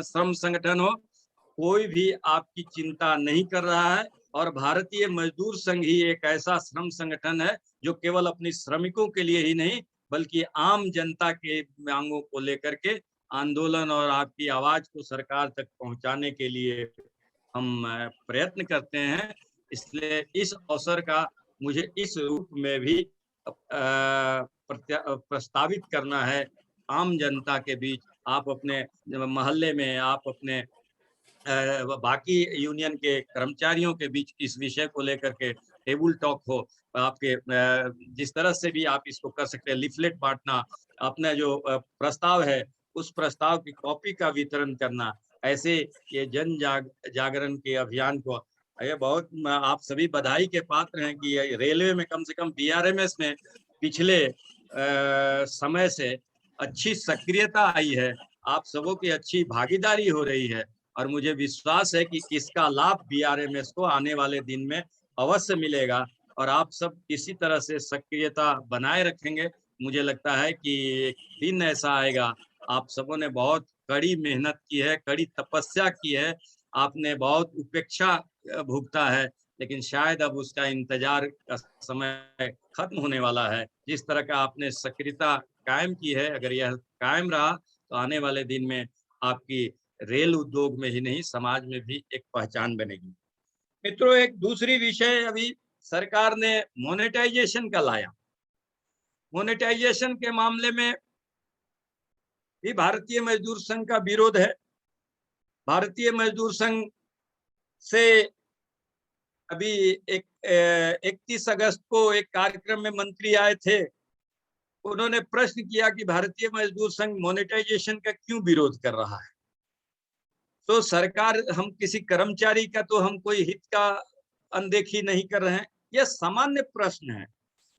श्रम संगठन हो, कोई भी आपकी चिंता नहीं कर रहा है। और भारतीय मजदूर संघ ही एक ऐसा श्रम संगठन है जो केवल अपनी श्रमिकों के लिए ही नहीं बल्कि आम जनता के मांगों को लेकर के आंदोलन और आपकी आवाज को सरकार तक पहुंचाने के लिए हम प्रयत्न करते हैं। इसलिए इस अवसर का मुझे इस रूप में भी प्रस्तावित करना है आम जनता के बीच। आप अपने मोहल्ले में, आप अपने बाकी यूनियन के कर्मचारियों के बीच इस विषय को लेकर के टेबल टॉक हो। आपके जिस तरह से भी आप इसको कर सकते हैं, लिफलेट बांटना, अपना जो प्रस्ताव है उस प्रस्ताव की कॉपी का वितरण करना, ऐसे ये जन जागरण के अभियान को ये बहुत आप सभी बधाई के पात्र हैं कि रेलवे में कम से कम बीआरएमएस में पिछले समय से अच्छी सक्रियता आई है, आप सबों की अच्छी भागीदारी हो रही है और मुझे विश्वास है कि इसका लाभ बीआरएमएस को आने वाले दिन में अवश्य मिलेगा और आप सब इसी तरह से सक्रियता बनाए रखेंगे। मुझे लगता है कि एक दिन ऐसा आएगा, आप सबों ने बहुत कड़ी मेहनत की है, कड़ी तपस्या की है, आपने बहुत उपेक्षा भुगता है, लेकिन शायद अब उसका इंतजार का समय खत्म होने वाला है। जिस तरह का आपने सक्रियता कायम की है, अगर यह कायम रहा तो आने वाले दिन में आपकी रेल उद्योग में ही नहीं समाज में भी एक पहचान बनेगी। मित्रों, एक दूसरी विषय अभी सरकार ने मोनेटाइजेशन का लाया। मोनेटाइजेशन के मामले में भी भारतीय मजदूर संघ का विरोध है। भारतीय मजदूर संघ से अभी 31 अगस्त को एक कार्यक्रम में मंत्री आए थे, उन्होंने प्रश्न किया कि भारतीय मजदूर संघ मोनेटाइजेशन का क्यों विरोध कर रहा है। तो सरकार, हम किसी कर्मचारी का तो हम कोई हित का अनदेखी नहीं कर रहे हैं, यह सामान्य प्रश्न है।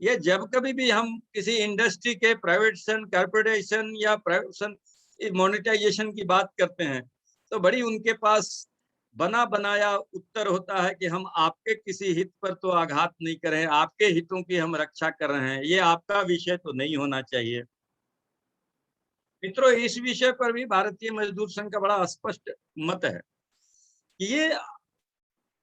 यह जब कभी भी हम किसी इंडस्ट्री के प्राइवेटेशन, कॉर्पोरेशन या प्राइवेटेशन मोनेटाइजेशन की बात करते हैं तो बड़ी उनके पास बना बनाया उत्तर होता है कि हम आपके किसी हित पर तो आघात नहीं कर रहे हैं, आपके हितों की हम रक्षा कर रहे हैं, ये आपका विषय तो नहीं होना चाहिए। मित्रों, इस विषय पर भी भारतीय मजदूर संघ का बड़ा स्पष्ट मत है कि ये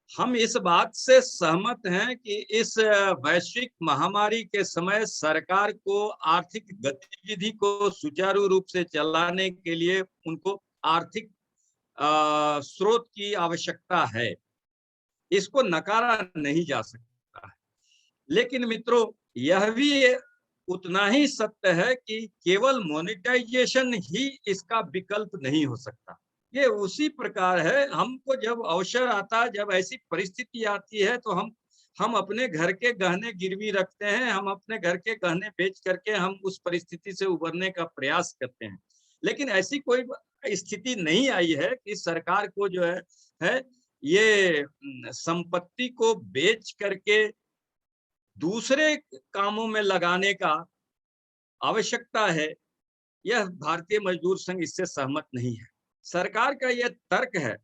हम इस बात से सहमत हैं कि इस वैश्विक महामारी के समय सरकार को आर्थिक गतिविधि को सुचारू रूप से चलाने के लिए उनको आर्थिक स्रोत की आवश्यकता है, इसको नकारा नहीं जा सकता है। लेकिन मित्रों, यह भी उतना ही सत्य है कि केवल मोनेटाइजेशन ही इसका विकल्प नहीं हो सकता। ये उसी प्रकार है, हमको जब अवसर आता है, जब ऐसी परिस्थिति आती है तो हम हम अपने घर के गहने गिरवी रखते हैं, हम अपने घर के गहने बेच करके हम उस परिस्थिति से उबरने का प्रयास करते हैं। लेकिन ऐसी कोई स्थिति नहीं आई है कि सरकार को जो है ये संपत्ति को बेच करके दूसरे कामों में लगाने का आवश्यकता है। यह भारतीय मजदूर संघ इससे सहमत नहीं है। सरकार का यह तर्क है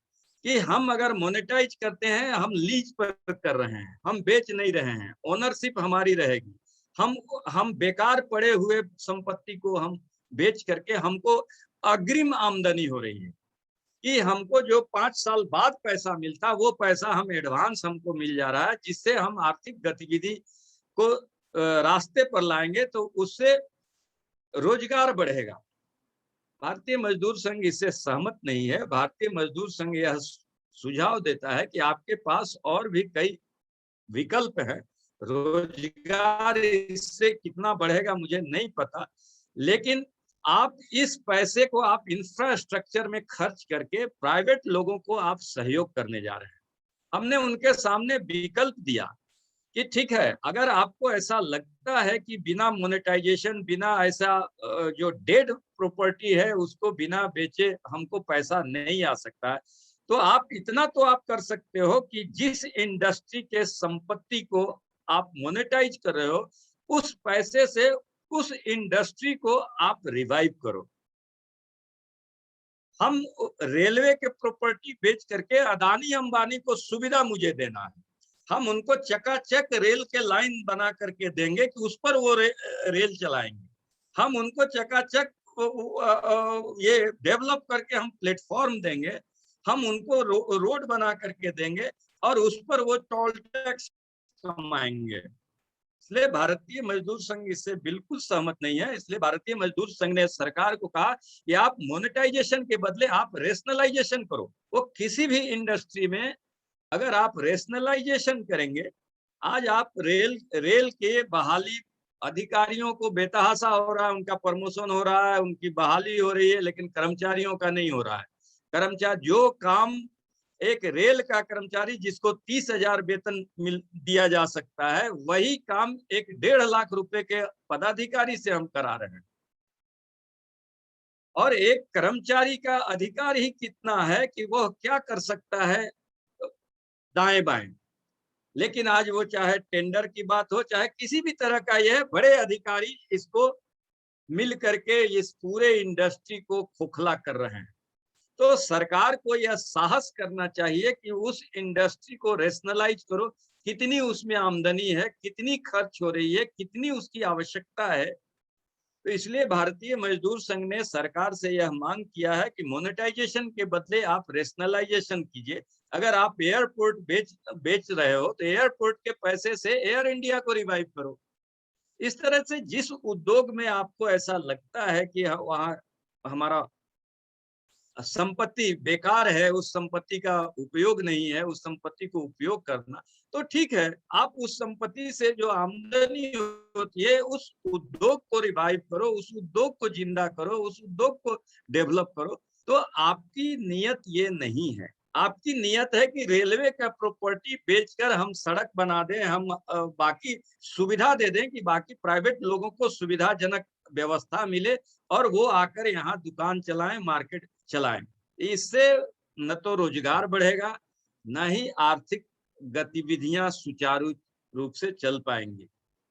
कि हम अगर मोनेटाइज करते हैं, हम लीज पर कर रहे हैं, हम बेच नहीं रहे हैं, ओनरशिप हमारी रहेगी। हम बेकार पड़े हुए संपत्ति को हम बेच करके हमको अग्रिम आमदनी हो रही है कि हमको जो 5 साल बाद पैसा मिलता, वो पैसा हम एडवांस हमको मिल जा रहा है, जिससे हम आर्थिक गतिविधि को रास्ते पर लाएंगे तो उससे रोजगार बढ़ेगा। भारतीय मजदूर संघ इससे सहमत नहीं है। भारतीय मजदूर संघ यह सुझाव देता है कि आपके पास और भी कई विकल्प हैं। रोजगार इससे कितना बढ़ेगा मुझे नहीं पता, लेकिन आप इस पैसे को आप इंफ्रास्ट्रक्चर में खर्च करके प्राइवेट लोगों को आप सहयोग करने जा रहे हैं। हमने उनके सामने विकल्प दिया कि ठीक है, अगर आपको ऐसा लगता है कि बिना मोनेटाइजेशन, बिना ऐसा जो डेड प्रॉपर्टी है उसको बिना बेचे हमको पैसा नहीं आ सकता है, तो आप इतना तो आप कर सकते हो कि जिस इंडस्ट्री के संपत्ति को आप मोनेटाइज कर रहे हो, उस पैसे से उस इंडस्ट्री को आप रिवाइव करो। हम रेलवे के प्रॉपर्टी बेच करके अदानी अंबानी को सुविधा मुझे देना है, हम उनको चकाचक रेल के लाइन बना करके देंगे कि उस पर वो रेल चलाएंगे। हम उनको चकाचक ये डेवलप करके हम प्लेटफॉर्म देंगे, हम उनको रोड बना करके देंगे और उस पर वो टोल टैक्स कमाएंगे। इसलिए भारतीय मजदूर संघ इससे बिल्कुल सहमत नहीं है। इसलिए भारतीय मजदूर संघ ने सरकार को कहा कि आप मोनेटाइजेशन के बदले आप रेशनलाइजेशन करो। वो किसी भी इंडस्ट्री में अगर आप रेशनलाइजेशन करेंगे, आज आप रेल के बहाली अधिकारियों को बेतहाशा हो रहा है, उनका प्रमोशन हो रहा है, उनकी बहाली हो रही है, लेकिन कर्मचारियों का नहीं हो रहा है। कर्मचारी जो काम एक रेल का कर्मचारी जिसको 30,000 वेतन दिया जा सकता है, वही काम एक 1.5 लाख रुपए के पदाधिकारी से हम करा रहे हैं। और एक कर्मचारी का अधिकार ही कितना है कि वह क्या कर सकता है दाएं बाएं। लेकिन आज वो चाहे टेंडर की बात हो, चाहे किसी भी तरह का, यह बड़े अधिकारी इसको मिल करके इस पूरे इंडस्ट्री को खोखला कर रहे हैं। तो सरकार को यह साहस करना चाहिए कि उस इंडस्ट्री को रेशनलाइज करो, कितनी उसमें आमदनी है, कितनी खर्च हो रही है, कितनी उसकी आवश्यकता है। तो इसलिए भारतीय मजदूर संघ ने सरकार से यह मांग किया है कि मोनेटाइजेशन के बदले आप रेशनलाइजेशन कीजिए। अगर आप एयरपोर्ट बेच रहे हो तो एयरपोर्ट के पैसे से एयर इंडिया को रिवाइव करो। इस तरह से जिस उद्योग में आपको ऐसा लगता है कि वहाँ हमारा संपत्ति बेकार है, उस संपत्ति का उपयोग नहीं है, उस संपत्ति को उपयोग करना, तो ठीक है, आप उस संपत्ति से जो आमदनी होती है उस उद्योग को रिवाइव करो, उस उद्योग को जिंदा करो, उस उद्योग को डेवलप करो। तो आपकी नियत ये नहीं है। आपकी नियत है कि रेलवे का प्रॉपर्टी बेचकर हम सड़क बना दें, हम बाकी सुविधा दे दें कि बाकी प्राइवेट लोगों को सुविधाजनक व्यवस्था मिले और वो आकर यहाँ दुकान चलाएं, मार्केट चलाएं। इससे न तो रोजगार बढ़ेगा, न ही आर्थिक गतिविधियां सुचारू रूप से चल पाएंगी।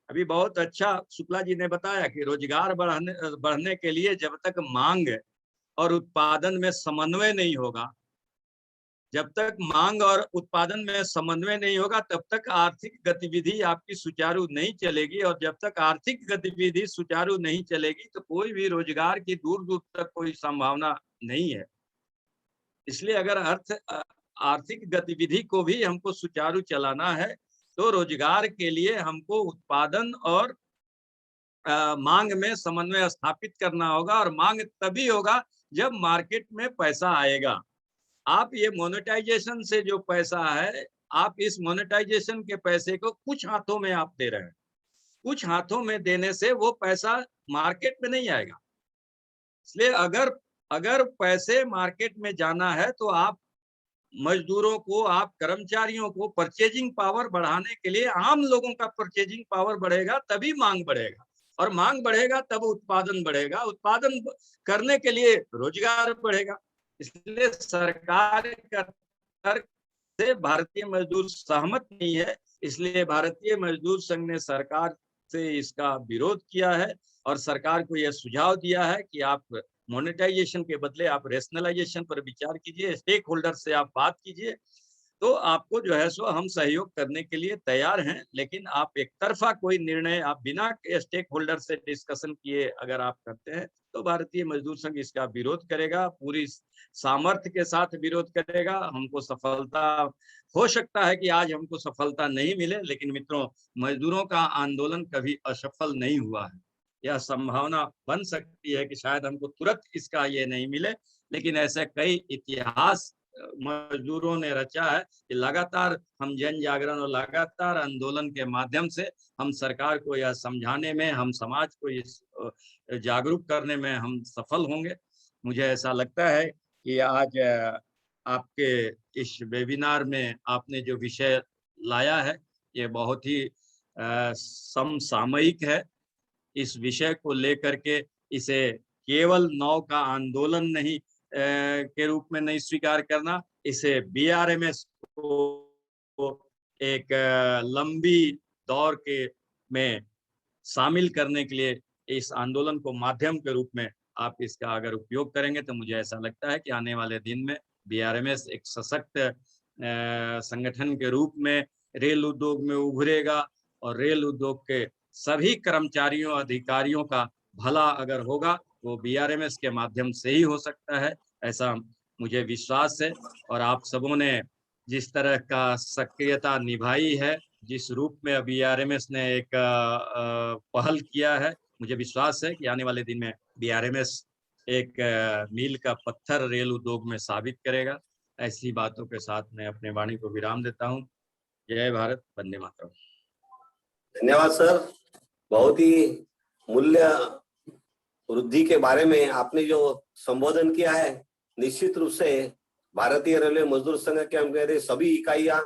अभी बहुत अच्छा शुक्ला जी ने बताया कि रोजगार बढ़ने के लिए जब तक मांग और उत्पादन में समन्वय नहीं होगा, जब तक मांग और उत्पादन में समन्वय नहीं होगा, तब तक आर्थिक गतिविधि आपकी सुचारू नहीं चलेगी। और जब तक आर्थिक गतिविधि सुचारू नहीं चलेगी तो कोई भी रोजगार की दूर दूर तक कोई संभावना नहीं है। इसलिए अगर आर्थिक गतिविधि को भी हमको सुचारू चलाना है तो रोजगार के लिए हमको उत्पादन और मांग में समन्वय स्थापित करना होगा। और मांग तभी होगा जब मार्केट में पैसा आएगा। आप ये मोनेटाइजेशन से जो पैसा है, आप इस मोनेटाइजेशन के पैसे को कुछ हाथों में आप दे रहे हैं, कुछ हाथों में देने से वो पैसा मार्केट में नहीं आएगा। इसलिए अगर पैसे मार्केट में जाना है तो आप मजदूरों को, आप कर्मचारियों को परचेजिंग पावर बढ़ाने के लिए, आम लोगों का परचेजिंग पावर बढ़ेगा तभी मांग बढ़ेगा, और मांग बढ़ेगा तब उत्पादन बढ़ेगा, उत्पादन करने के लिए रोजगार बढ़ेगा। इसलिए सरकार का तर्क से भारतीय मजदूर सहमत नहीं है, इसलिए भारतीय मजदूर संघ ने सरकार से इसका विरोध किया है और सरकार को यह सुझाव दिया है कि आप मोनेटाइजेशन के बदले आप रेशनलाइजेशन पर विचार कीजिए, स्टेक होल्डर से आप बात कीजिए, तो आपको जो है सो हम सहयोग करने के लिए तैयार हैं। लेकिन आप एक तरफा कोई निर्णय आप बिना स्टेक होल्डर से डिस्कशन किए अगर आप करते हैं तो भारतीय मजदूर संघ इसका विरोध करेगा, पूरी सामर्थ्य के साथ विरोध करेगा। हमको सफलता, हो सकता है कि आज हमको सफलता नहीं मिले, लेकिन मित्रों, मजदूरों का आंदोलन कभी असफल नहीं हुआ है। यह संभावना बन सकती है कि शायद हमको तुरंत इसका ये नहीं मिले, लेकिन ऐसे कई इतिहास मजदूरों ने रचा है कि लगातार हम जन जागरण और लगातार आंदोलन के माध्यम से हम सरकार को यह समझाने में, हम समाज को इस जागरूक करने में हम सफल होंगे। मुझे ऐसा लगता है कि आज आपके इस वेबिनार में आपने जो विषय लाया है ये बहुत ही समसामयिक है। इस विषय को लेकर के इसे केवल नौ का आंदोलन नहीं के रूप में नहीं स्वीकार करना, इसे बीआरएमएस को एक लंबी दौर के में शामिल करने के लिए इस आंदोलन को माध्यम के रूप में आप इसका अगर उपयोग करेंगे तो मुझे ऐसा लगता है कि आने वाले दिन में बीआरएमएस एक सशक्त संगठन के रूप में रेल उद्योग में उभरेगा और रेल उद्योग के सभी कर्मचारियों, अधिकारियों का भला अगर होगा वो बीआरएमएस के माध्यम से ही हो सकता है, ऐसा मुझे विश्वास है। और आप सबों ने जिस तरह का सक्रियता निभाई है, जिस रूप में बीआरएमएस ने एक पहल किया है, मुझे विश्वास है कि आने वाले दिन में बीआरएमएस एक मील का पत्थर रेल उद्योग में साबित करेगा। ऐसी बातों के साथ मैं अपने वाणी को विराम देता हूँ। जय भारत, वंदे मातरम। धन्यवाद सर। बहुत ही मूल्य वृद्धि के बारे में आपने जो संबोधन किया है, निश्चित रूप से भारतीय रेलवे मजदूर संघ के हम कह रहे सभी इकाइयां,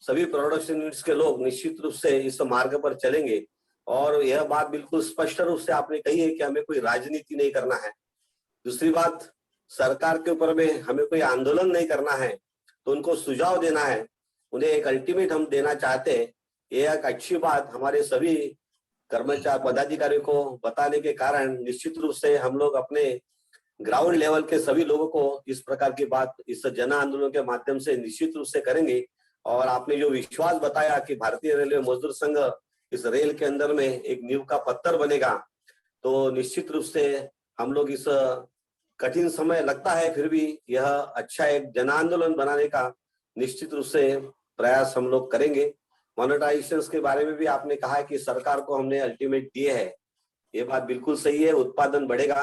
सभी प्रोडक्शन यूनिट्स के लोग निश्चित रूप से इस मार्ग पर चलेंगे। और यह बात बिल्कुल स्पष्ट रूप से आपने कही है कि हमें कोई राजनीति नहीं करना है। दूसरी बात, सरकार के ऊपर में हमें कोई आंदोलन नहीं करना है, तो उनको सुझाव देना है, उन्हें एक अल्टीमेट हम देना चाहते हैं। यह एक अच्छी बात हमारे सभी कर्मचारी पदाधिकारियों को बताने के कारण निश्चित रूप से हम लोग अपने ग्राउंड लेवल के सभी लोगों को इस प्रकार की बात इस जन आंदोलन के माध्यम से निश्चित रूप से करेंगे। और आपने जो विश्वास बताया कि भारतीय रेलवे मजदूर संघ इस रेल के अंदर में एक नींव का पत्थर बनेगा, तो निश्चित रूप से हम लोग इस कठिन समय लगता है फिर भी यह अच्छा एक जन आंदोलन बनाने का निश्चित रूप से प्रयास हम लोग करेंगे। मोनेटाइजेशन के बारे में भी आपने कहा है कि सरकार को हमने अल्टीमेट दिए है, ये बात बिल्कुल सही है। उत्पादन बढ़ेगा,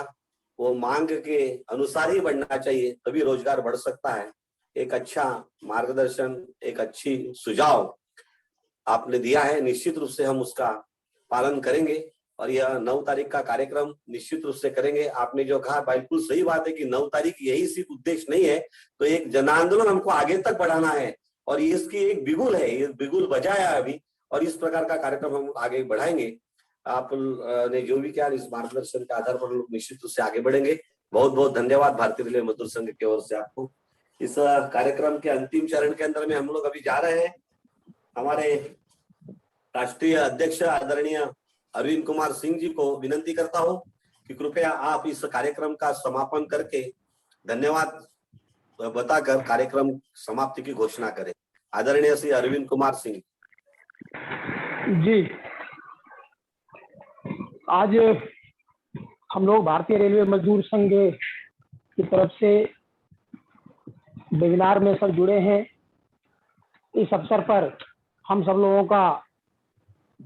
वो मांग के अनुसार ही बढ़ना चाहिए, तभी रोजगार बढ़ सकता है। एक अच्छा मार्गदर्शन, एक अच्छी सुझाव आपने दिया है, निश्चित रूप से हम उसका पालन करेंगे। और यह 9 तारीख का कार्यक्रम निश्चित रूप से करेंगे। आपने जो कहा बिल्कुल सही बात है कि 9 तारीख यही सिर्फ उद्देश्य नहीं है, तो एक जन आंदोलन हमको आगे तक बढ़ाना है और इसकी एक बिगुल है, ये बिगुल बजाया अभी, और इस प्रकार का कार्यक्रम हम आगे बढ़ाएंगे। आप ने जो भी किया इस मार्गदर्शन के आधार पर लोग निश्चित रूप से आगे बढ़ेंगे। बहुत बहुत धन्यवाद भारतीय रेलवे मजदूर संघ की ओर से आपको। इस कार्यक्रम के अंतिम चरण के अंदर में हम लोग अभी जा रहे हैं। हमारे राष्ट्रीय अध्यक्ष आदरणीय अरविंद कुमार सिंह जी को विनंती करता हूं कि कृपया आप इस कार्यक्रम का समापन करके धन्यवाद बताकर कार्यक्रम समाप्ति की घोषणा करें। आदरणीय श्री अरविंद कुमार सिंह जी, आज हम लोग भारतीय रेलवे मजदूर संघ की तरफ से वेबिनार में सब जुड़े हैं। इस अवसर पर हम सब लोगों का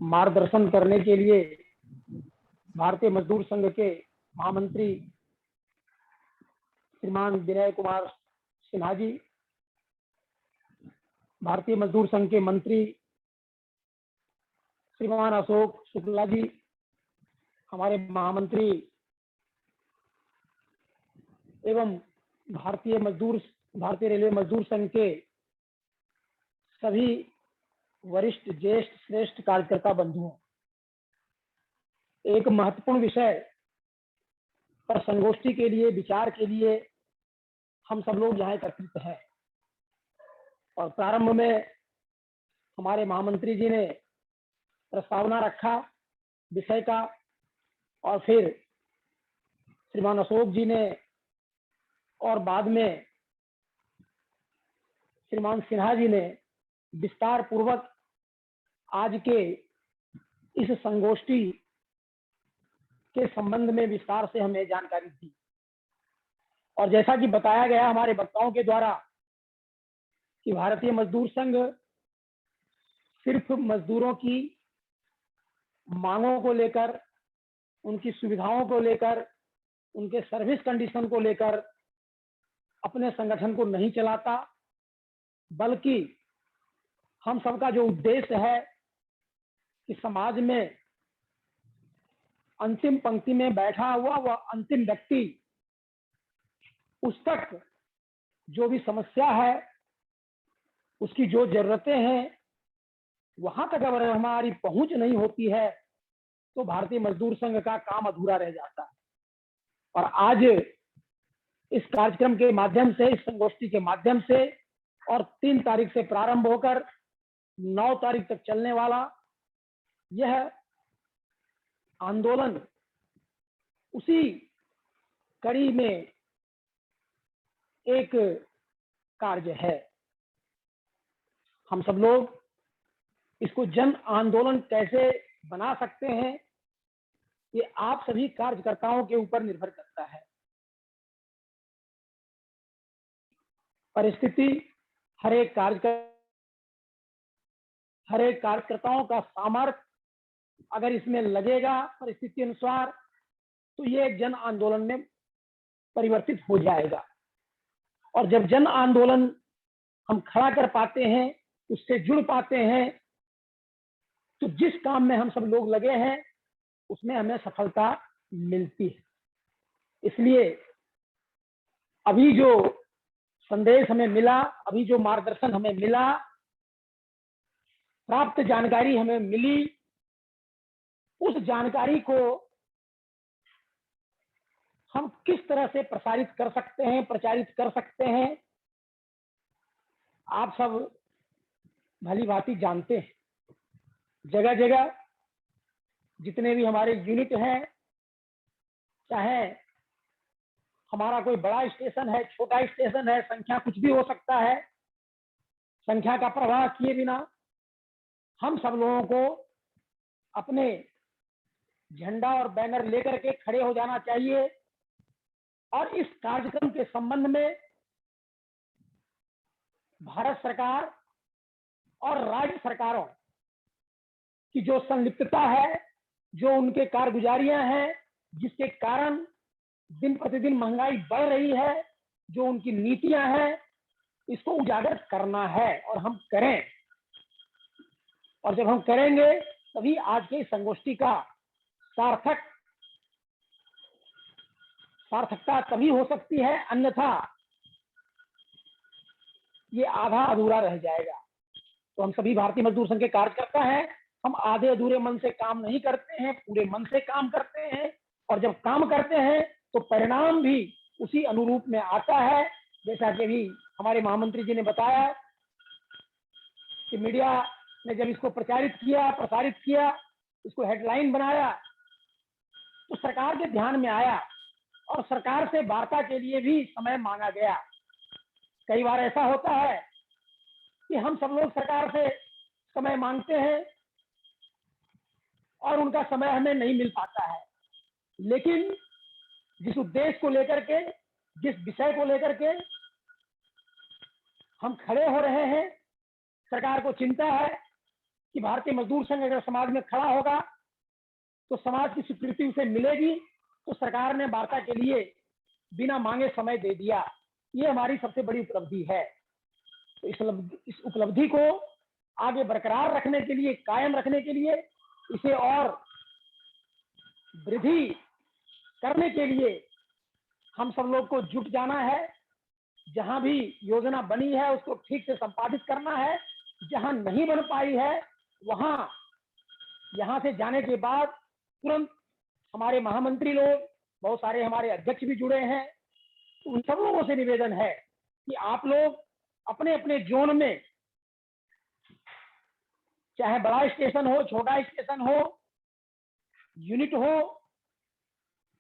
मार्गदर्शन करने के लिए भारतीय मजदूर संघ के महामंत्री श्रीमान विनय कुमार सिन्हा जी, भारतीय मजदूर संघ के मंत्री श्रीमान अशोक शुक्ला जी, हमारे महामंत्री एवं भारतीय रेलवे मजदूर संघ के सभी वरिष्ठ, ज्येष्ठ, श्रेष्ठ कार्यकर्ता बंधुओं, एक महत्वपूर्ण विषय पर संगोष्ठी के लिए, विचार के लिए हम सब लोग यहाँ एकत्रित हैं। और प्रारंभ में हमारे महामंत्री जी ने प्रस्तावना रखा विषय का, और फिर श्रीमान अशोक जी ने, और बाद में श्रीमान सिन्हा जी ने विस्तार पूर्वक आज के इस संगोष्ठी के संबंध में विस्तार से हमें जानकारी दी। और जैसा कि बताया गया हमारे वक्ताओं के द्वारा कि भारतीय मजदूर संघ सिर्फ मजदूरों की मांगों को लेकर, उनकी सुविधाओं को लेकर, उनके सर्विस कंडीशन को लेकर अपने संगठन को नहीं चलाता, बल्कि हम सबका जो उद्देश्य है कि समाज में अंतिम पंक्ति में बैठा हुआ वह अंतिम व्यक्ति, उस तक जो भी समस्या है, उसकी जो जरूरतें हैं, वहां तक अगर हमारी पहुंच नहीं होती है तो भारतीय मजदूर संघ का काम अधूरा रह जाता है। और आज इस कार्यक्रम के माध्यम से, इस संगोष्ठी के माध्यम से, और 3 तारीख से प्रारंभ होकर 9 तारीख तक चलने वाला यह आंदोलन उसी कड़ी में एक कार्य है। हम सब लोग इसको जन आंदोलन कैसे बना सकते हैं, ये आप सभी कार्यकर्ताओं के ऊपर निर्भर करता है। परिस्थिति हर एक कार्यकर्ताओं का सामर्थ्य अगर इसमें लगेगा परिस्थिति अनुसार, तो ये एक जन आंदोलन में परिवर्तित हो जाएगा। और जब जन आंदोलन हम खड़ा कर पाते हैं, उससे जुड़ पाते हैं, तो जिस काम में हम सब लोग लगे हैं उसमें हमें सफलता मिलती है। इसलिए अभी जो संदेश हमें मिला, अभी जो मार्गदर्शन हमें मिला, प्राप्त जानकारी हमें मिली, उस जानकारी को हम किस तरह से प्रसारित कर सकते हैं, प्रचारित कर सकते हैं, आप सब भली भांति जानते हैं। जगह जगह जितने भी हमारे यूनिट हैं, चाहे हमारा कोई बड़ा स्टेशन है, छोटा स्टेशन है, संख्या कुछ भी हो सकता है, संख्या का प्रवाह किए बिना हम सब लोगों को अपने झंडा और बैनर लेकर के खड़े हो जाना चाहिए। और इस कार्यक्रम के संबंध में भारत सरकार और राज्य सरकारों की जो संलिप्तता है, जो उनके कारगुजारियां हैं, जिसके कारण दिन प्रतिदिन महंगाई बढ़ रही है, जो उनकी नीतियां हैं, इसको उजागर करना है और हम करें। और जब हम करेंगे तभी आज की संगोष्ठी का सार्थकता तभी हो सकती है, अन्यथा ये आधा अधूरा रह जाएगा। तो हम सभी भारतीय मजदूर संघ के कार्यकर्ता हैं, हम आधे अधूरे मन से काम नहीं करते हैं, पूरे मन से काम करते हैं। और जब काम करते हैं तो परिणाम भी उसी अनुरूप में आता है। जैसा कि भी हमारे महामंत्री जी ने बताया कि मीडिया ने जब इसको प्रचारित किया, प्रसारित किया, इसको हेडलाइन बनाया, तो सरकार के ध्यान में आया और सरकार से वार्ता के लिए भी समय मांगा गया। कई बार ऐसा होता है कि हम सब लोग सरकार से समय मांगते हैं और उनका समय हमें नहीं मिल पाता है, लेकिन जिस उद्देश्य को लेकर के, जिस विषय को लेकर के हम खड़े हो रहे हैं, सरकार को चिंता है कि भारतीय मजदूर संघ अगर समाज में खड़ा होगा तो समाज की स्वीकृति उसे मिलेगी। तो सरकार ने वार्ता के लिए बिना मांगे समय दे दिया। ये हमारी सबसे बड़ी उपलब्धि है। तो इस उपलब्धि को आगे बरकरार रखने के लिए, कायम रखने के लिए, इसे और वृद्धि करने के लिए हम सब लोग को जुट जाना है। जहां भी योजना बनी है उसको ठीक से संपादित करना है, जहां नहीं बन पाई है वहां यहां से जाने के बाद तुरंत हमारे महामंत्री लोग, बहुत सारे हमारे अध्यक्ष भी जुड़े हैं, तो उन सब लोगों से निवेदन है कि आप लोग अपने अपने जोन में, चाहे बड़ा स्टेशन हो, छोटा स्टेशन हो, यूनिट हो,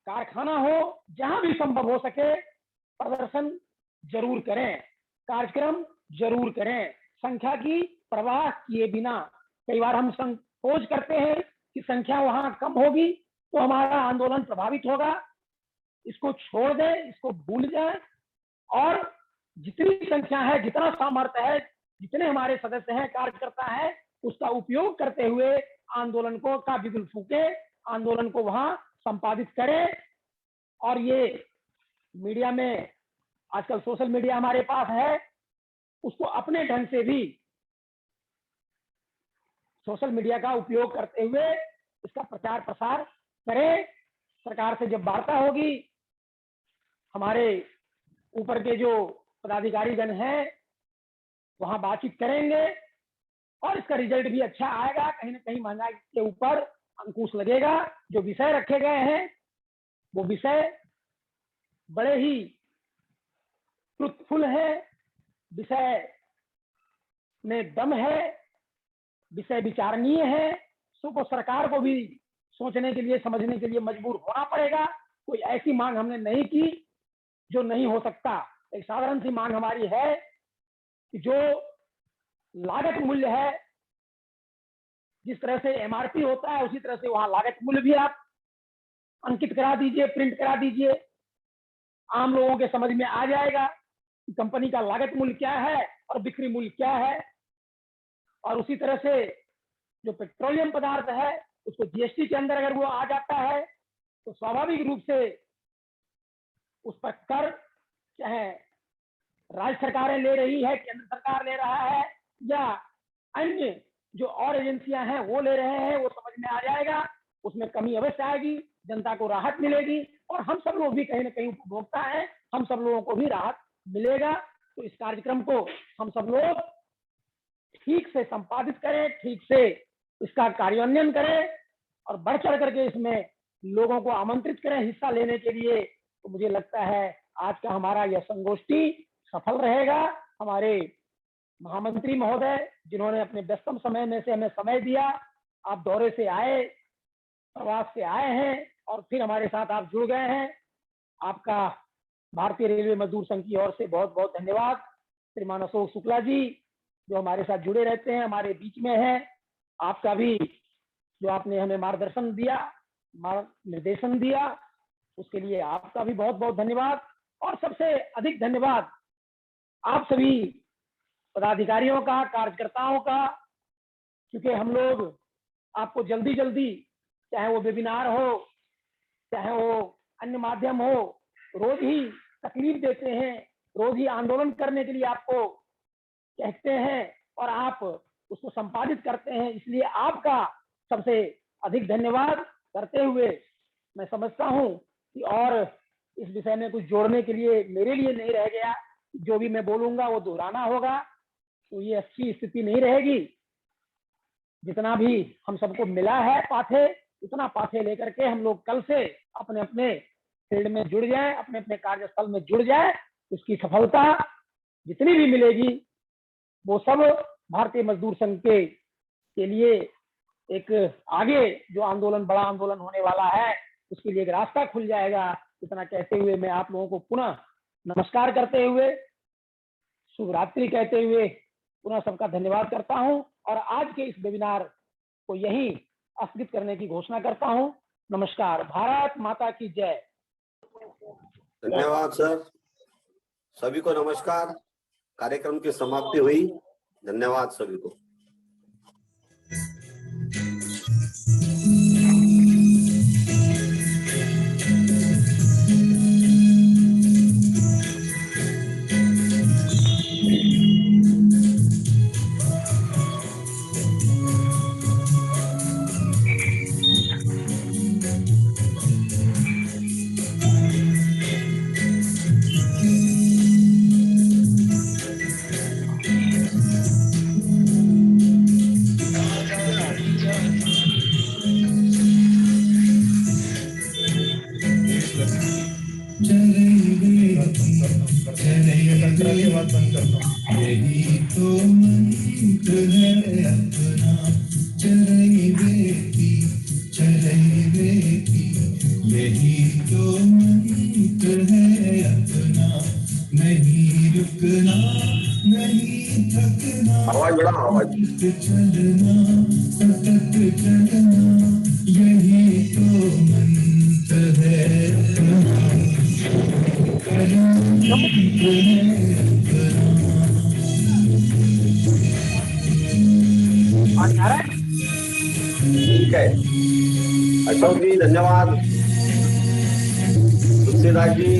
कारखाना हो, जहां भी संभव हो सके प्रदर्शन जरूर करें, कार्यक्रम जरूर करें, संख्या की परवाह किए बिना। कई बार हम संकोच करते हैं कि संख्या वहां कम होगी तो हमारा आंदोलन प्रभावित होगा, इसको छोड़ दें, इसको भूल जाएं और जितनी संख्या है, जितना सामर्थ्य है, जितने हमारे सदस्य हैं, कार्यकर्ता है, उसका उपयोग करते हुए आंदोलन को का बिगुल फूके, आंदोलन को वहां संपादित करें। और ये मीडिया में आजकल सोशल मीडिया हमारे पास है, उसको अपने ढंग से भी सोशल मीडिया का उपयोग करते हुए इसका प्रचार प्रसार करें। सरकार से जब वार्ता होगी, हमारे ऊपर के जो पदाधिकारीगण हैं वहां बातचीत करेंगे और इसका रिजल्ट भी अच्छा आएगा। कहीं ना कहीं महंगाई के ऊपर अंकुश लगेगा। जो विषय रखे गए हैं वो विषय बड़े ही ट्रुथफुल है, विषय में दम है, विषय विचारणीय है, तो सरकार को भी सोचने के लिए, समझने के लिए मजबूर होना पड़ेगा। कोई ऐसी मांग हमने नहीं की जो नहीं हो सकता। एक साधारण सी मांग हमारी है कि जो लागत मूल्य है, जिस तरह से एमआरपी होता है उसी तरह से वहां लागत मूल्य भी आप अंकित करा दीजिए, प्रिंट करा दीजिए। आम लोगों के समझ में आ जाएगा कि कंपनी का लागत मूल्य क्या है और बिक्री मूल्य क्या है। और उसी तरह से जो पेट्रोलियम पदार्थ है उसको जीएसटी के अंदर अगर वो आ जाता है तो स्वाभाविक रूप से उस पर कर चाहे राज्य सरकारें ले रही है, केंद्र सरकार ले रहा है या अन्य जो और एजेंसियां हैं वो ले रहे हैं, वो समझ में आ जाएगा। उसमें कमी अवश्य आएगी, जनता को राहत मिलेगी और हम सब लोग भी कहीं ना कहीं उपभोक्ता हैं, हम सब लोगों को भी राहत मिलेगा। तो इस कार्यक्रम को हम सब लोग ठीक से संपादित करें, ठीक से इसका कार्यान्वयन करें और बढ़ चढ़ करके इसमें लोगों को आमंत्रित करें हिस्सा लेने के लिए। तो मुझे लगता है आज का हमारा यह संगोष्ठी सफल रहेगा। हमारे महामंत्री महोदय जिन्होंने अपने व्यस्तम समय में से हमें समय दिया, आप दौरे से आए, प्रवास से आए हैं और फिर हमारे साथ आप जुड़ गए हैं, आपका भारतीय रेलवे मजदूर संघ की ओर से बहुत बहुत धन्यवाद। श्रीमान अशोक शुक्ला जी जो हमारे साथ जुड़े रहते हैं, हमारे बीच में हैं, आपका भी जो आपने हमें मार्गदर्शन दिया, निर्देशन दिया, उसके लिए आपका भी बहुत बहुत धन्यवाद। और सबसे अधिक धन्यवाद आप सभी पदाधिकारियों का, कार्यकर्ताओं का, क्योंकि हम लोग आपको जल्दी जल्दी, चाहे वो वेबिनार हो, चाहे वो अन्य माध्यम हो, रोज ही तकलीफ देते हैं, रोज ही आंदोलन करने के लिए आपको कहते हैं और आप उसको संपादित करते हैं। इसलिए आपका सबसे अधिक धन्यवाद करते हुए मैं समझता हूं कि और इस विषय में कुछ जोड़ने के लिए मेरे लिए नहीं रह गया। जो भी मैं बोलूंगा वो दोहराना होगा, तो ये अच्छी स्थिति नहीं रहेगी। जितना भी हम सबको मिला है पाथे, उतना पाथे लेकर के हम लोग कल से अपने अपने फील्ड में जुड़ जाएं, अपने अपने कार्यस्थल में जुड़ जाएं। उसकी सफलता जितनी भी मिलेगी वो सब भारतीय मजदूर संघ के लिए एक आगे जो आंदोलन, बड़ा आंदोलन होने वाला है, उसके लिए एक रास्ता खुल जाएगा। इतना कहते हुए मैं आप लोगों को पुनः नमस्कार करते हुए, शुभ रात्रि कहते हुए पुनः सबका धन्यवाद करता हूं और आज के इस वेबिनार को यहीं स्थगित करने की घोषणा करता हूं। नमस्कार। भारत माता की जय। धन्यवाद सर, सभी को नमस्कार। कार्यक्रम की समाप्ति हुई। धन्यवाद सभी को। यही तो मंत्र है अपना, चरई बेटी चरई बेटी, यही तो मंत्र है अपना, नहीं रुकना नहीं थकना, आवाज बढ़ाओ, आवाज। चलना सतत चलना, यही तो मंत्र है अपना, मंत्र है अपना। ठीक है, अशोक जी धन्यवाद, तुलसीदास जी।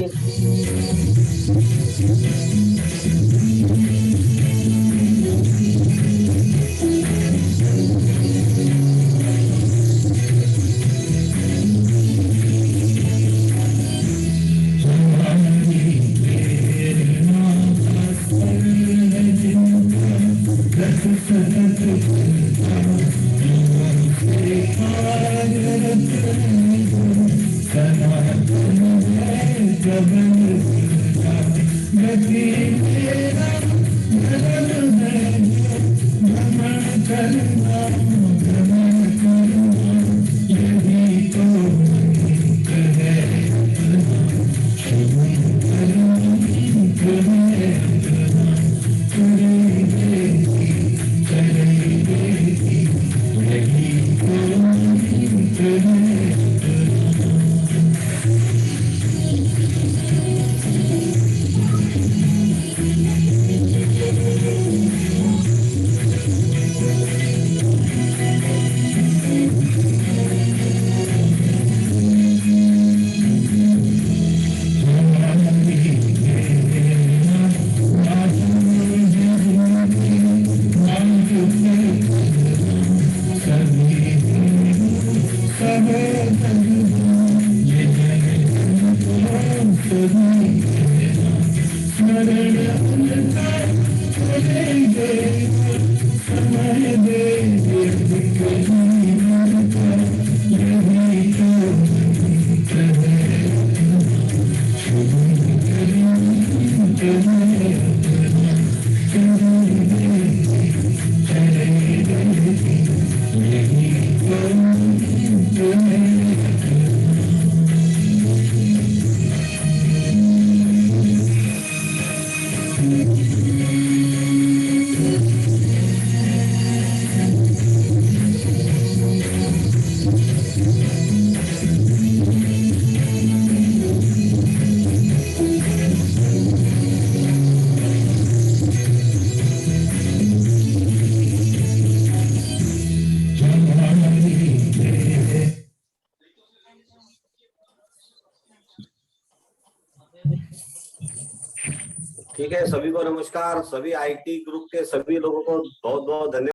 ठीक है, सभी को नमस्कार, सभी आईटी ग्रुप के सभी लोगों को बहुत बहुत धन्यवाद।